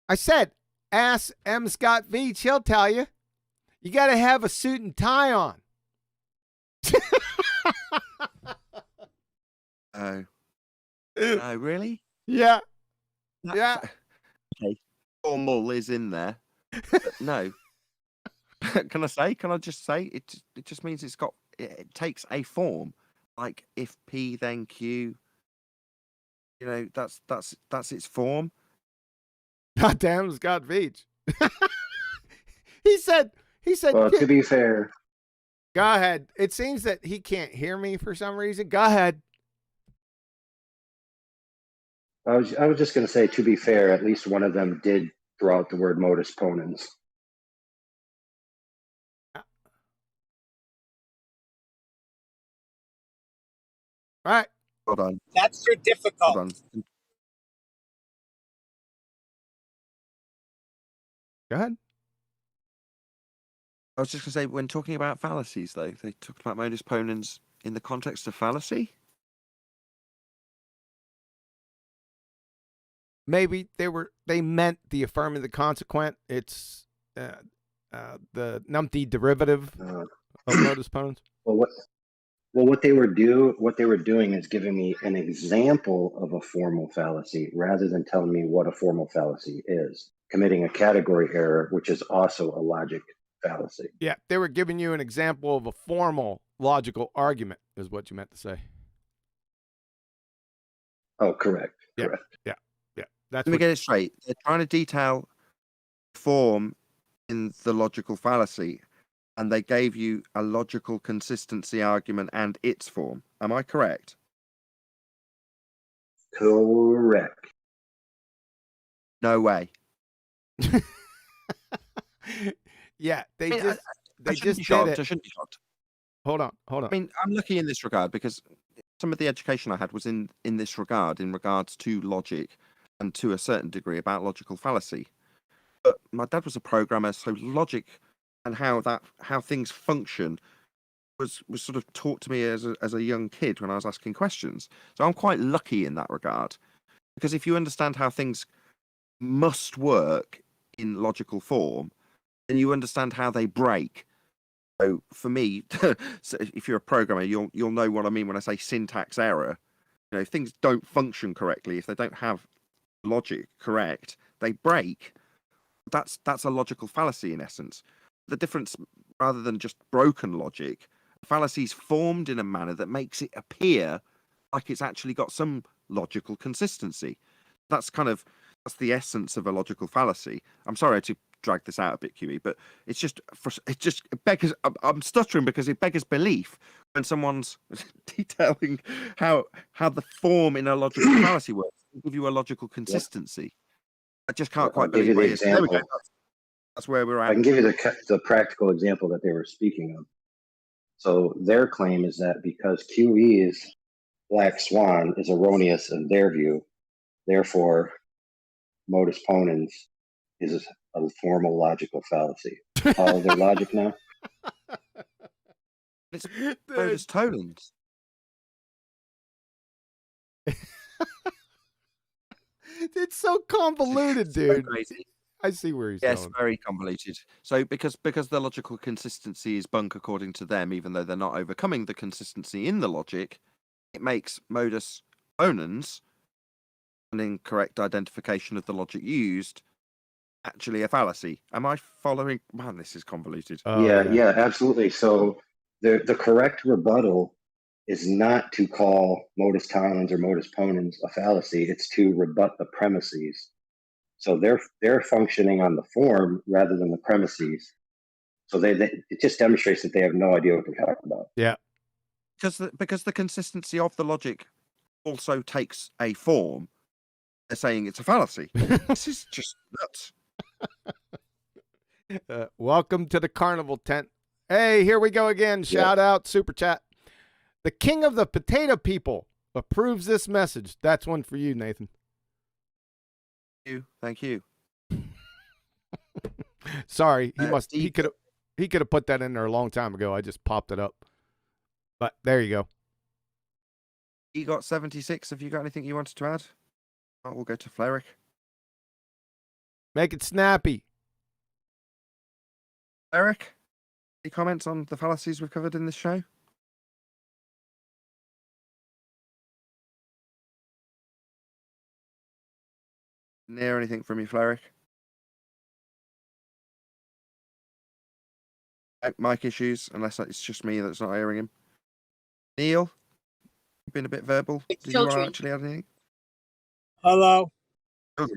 I said, ask M. Scott Veach. He'll tell you. You got to have a suit and tie on. Oh. No, really? Yeah. Okay. Formal is in there. But no. Can I just say it just means it takes a form. Like if P then Q, that's its form. God damn, Scott Veach. He said Well, to be fair, go ahead. It seems that he can't hear me for some reason. Go ahead. I was just going to say, to be fair, at least one of them did throw out the word modus ponens. All right. Hold on. That's too difficult. Hold on. Go ahead. I was just going to say, when talking about fallacies, though, they talked about modus ponens in the context of fallacy. Maybe they meant the affirming the consequent. It's the numpty derivative of modus ponens. What they were doing is giving me an example of a formal fallacy rather than telling me what a formal fallacy is, committing a category error, which is also a logic fallacy. Yeah, they were giving you an example of a formal logical argument, is what you meant to say. Oh, correct. Yeah. Correct. Yeah. That's Let me get it straight. They're trying to detail form in the logical fallacy, and they gave you a logical consistency argument and its form. Am I correct? Correct. No way. Yeah, they I mean, just I they shouldn't just be did shocked. it. I shouldn't be shocked. Hold on. I mean, I'm lucky in this regard because some of the education I had was in this regard, in regards to logic and to a certain degree about logical fallacy. But my dad was a programmer, so logic and how things function was sort of taught to me as a young kid when I was asking questions. So I'm quite lucky in that regard, because if you understand how things must work in logical form, then you understand how they break. So for me, so if you're a programmer, you'll know what I mean when I say syntax error. You know, if things don't function correctly, if they don't have logic correct, they break. That's a logical fallacy in essence. The difference, rather than just broken logic, fallacy's formed in a manner that makes it appear like it's actually got some logical consistency. That's the essence of a logical fallacy. I'm sorry to drag this out a bit, QE, but it beggars. I'm stuttering because it beggars belief when someone's detailing how the form in a logical fallacy works, give you a logical consistency. I just can't quite I'll give believe you my the ears. There we go. example. That's where we're at. I can give you the practical example that they were speaking of. So their claim is that because QE's black swan is erroneous in their view, therefore modus ponens is a formal logical fallacy. Follow their logic now? It's modus ponens. It's so convoluted, dude. So crazy. I see where he's Yes, going. very convoluted. So because the logical consistency is bunk according to them, even though they're not overcoming the consistency in the logic, it makes modus ponens, an incorrect identification of the logic used, actually a fallacy. Am I following? Man, this is convoluted. Yeah, absolutely. So the correct rebuttal is not to call modus tollens or modus ponens a fallacy. It's to rebut the premises. So they're functioning on the form rather than the premises. So it just demonstrates that they have no idea what they're talking about. Yeah. Because the consistency of the logic also takes a form. They're saying it's a fallacy. This is just nuts. Welcome to the carnival tent. Hey, here we go again. Shout out, Superchat. The king of the potato people approves this message. That's one for you, Nathan. Thank you. Sorry, he could have put that in there a long time ago. I just popped it up. But there you go. You got 76. Have you got anything you wanted to add? Oh, we'll go to Flerick. Make it snappy. Eric, any comments on the fallacies we've covered in this show? Didn't hear anything from you, Flerick. Mic issues, unless it's just me that's not hearing him. Neil, you've been a bit verbal. Did you want to actually add anything? Hello. Okay.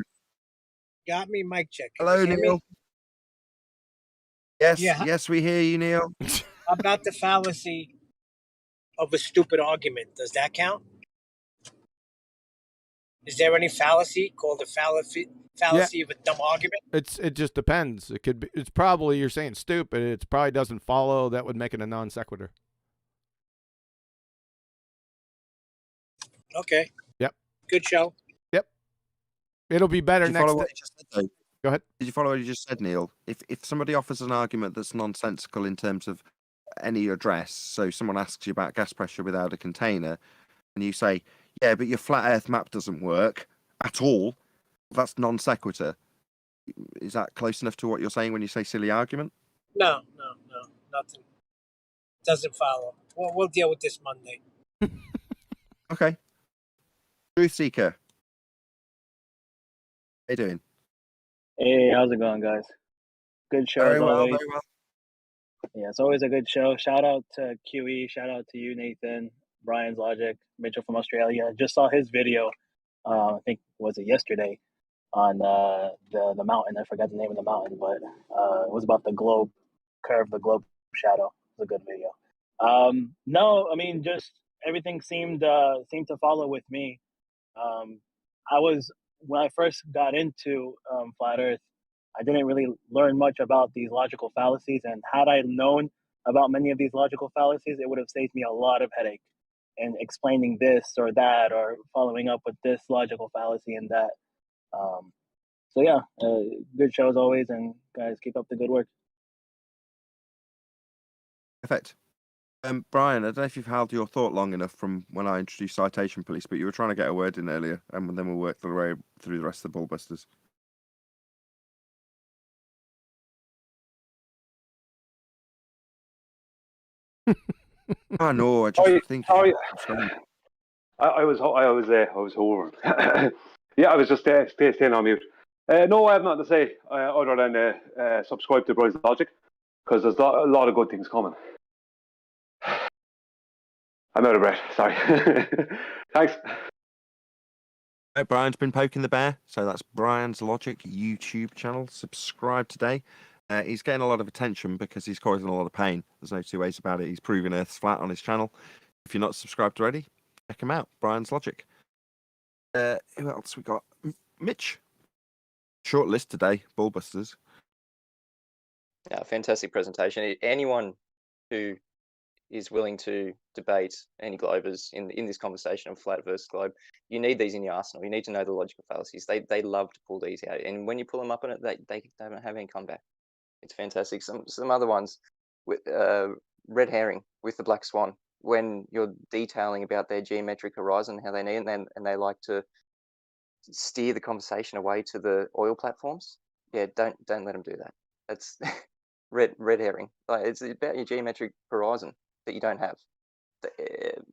Got me, mic check. Hello, Neil. Yes, Yeah. yes, we hear you, Neil. About the fallacy of a stupid argument. Does that count? Is there any fallacy called a fallacy of a dumb argument? It just depends. It could be. It's probably, you're saying stupid. It probably doesn't follow. That would make it a non sequitur. Okay. Yep. Good show. Yep. It'll be better Did you next follow time. what he just said, though? Go ahead. Did you follow what you just said, Neil? If somebody offers an argument that's nonsensical in terms of any address, so someone asks you about gas pressure without a container, and you say, yeah, but your flat Earth map doesn't work at all, that's non sequitur. Is that close enough to what you're saying when you say silly argument? No, nothing. Doesn't follow. We'll deal with this Monday. Okay. Truth Seeker. How you doing? Hey, how's it going, guys? Good show Very as well, always. very well. Yeah, it's always a good show. Shout out to QE. Shout out to you, Nathan, Brian's Logic, Mitchell from Australia. Just saw his video. I think was it yesterday on the mountain. I forgot the name of the mountain, but it was about the globe curve, the globe shadow. It was a good video. No, I mean just everything seemed to follow with me. I was when I first got into flat Earth, I didn't really learn much about these logical fallacies, and had I known about many of these logical fallacies, it would have saved me a lot of headache in explaining this or that, or following up with this logical fallacy and that. So yeah, good show as always, and guys, keep up the good work. Perfect. Brian, I don't know if you've held your thought long enough from when I introduced Citation Police, but you were trying to get a word in earlier, and then we'll work the way through the rest of the Ballbusters. Oh no, I just think. Sorry. I was over. Yeah, I was just staying on mute. No, I have nothing to say other than subscribe to Brian's Logic, because there's a lot of good things coming. I'm out of breath. Sorry. Thanks. Brian's been poking the bear, so that's Brian's Logic YouTube channel. Subscribe today. He's getting a lot of attention because he's causing a lot of pain. There's no two ways about it. He's proving Earth's flat on his channel. If you're not subscribed already, check him out. Brian's Logic. Who else we got? Mitch. Short list today. Ballbusters. Yeah, fantastic presentation. Anyone who is willing to debate any globers in this conversation of flat versus globe, you need these in your arsenal. You need to know the logical fallacies. They love to pull these out, and when you pull them up on it, they don't have any comeback. It's fantastic. Some other ones with red herring with the black swan, when you're detailing about their geometric horizon, how they need, and they like to steer the conversation away to the oil platforms. Yeah, don't let them do that. That's red herring. Like, it's about your geometric horizon that you don't have.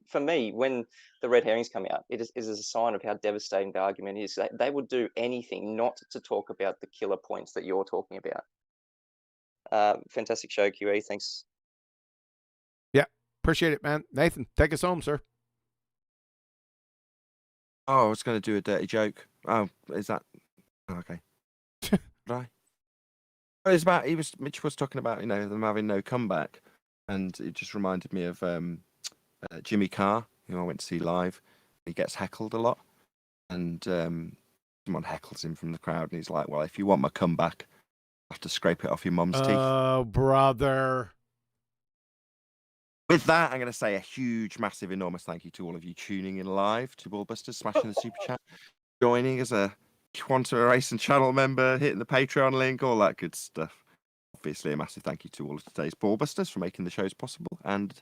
For me, when the red herrings come out, it is a sign of how devastating the argument is. They would do anything not to talk about the killer points that you're talking about. Fantastic show, QE. Thanks. Yeah, appreciate it, man. Nathan, take us home, sir. Oh, I was going to do a dirty joke. Oh, is that okay? Right. It's about Mitch was talking about them having no comeback, and it just reminded me of Jimmy Carr, who I went to see live. He gets heckled a lot, and someone heckles him from the crowd, and he's like, "Well, if you want my comeback, I have to scrape it off your mum's teeth." Oh, brother. With that, I'm going to say a huge, massive, enormous thank you to all of you tuning in live to Ballbusters, smashing the super chat, joining as a Quantum Racing channel member, hitting the Patreon link, all that good stuff. Obviously, a massive thank you to all of today's Ballbusters for making the shows possible, and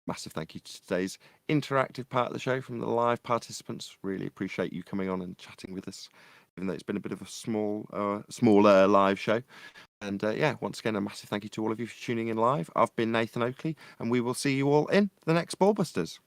massive thank you to today's interactive part of the show from the live participants. Really appreciate you coming on and chatting with us, even though it's been a bit of a smaller live show. And yeah, once again, a massive thank you to all of you for tuning in live. I've been Nathan Oakley, and we will see you all in the next Ballbusters.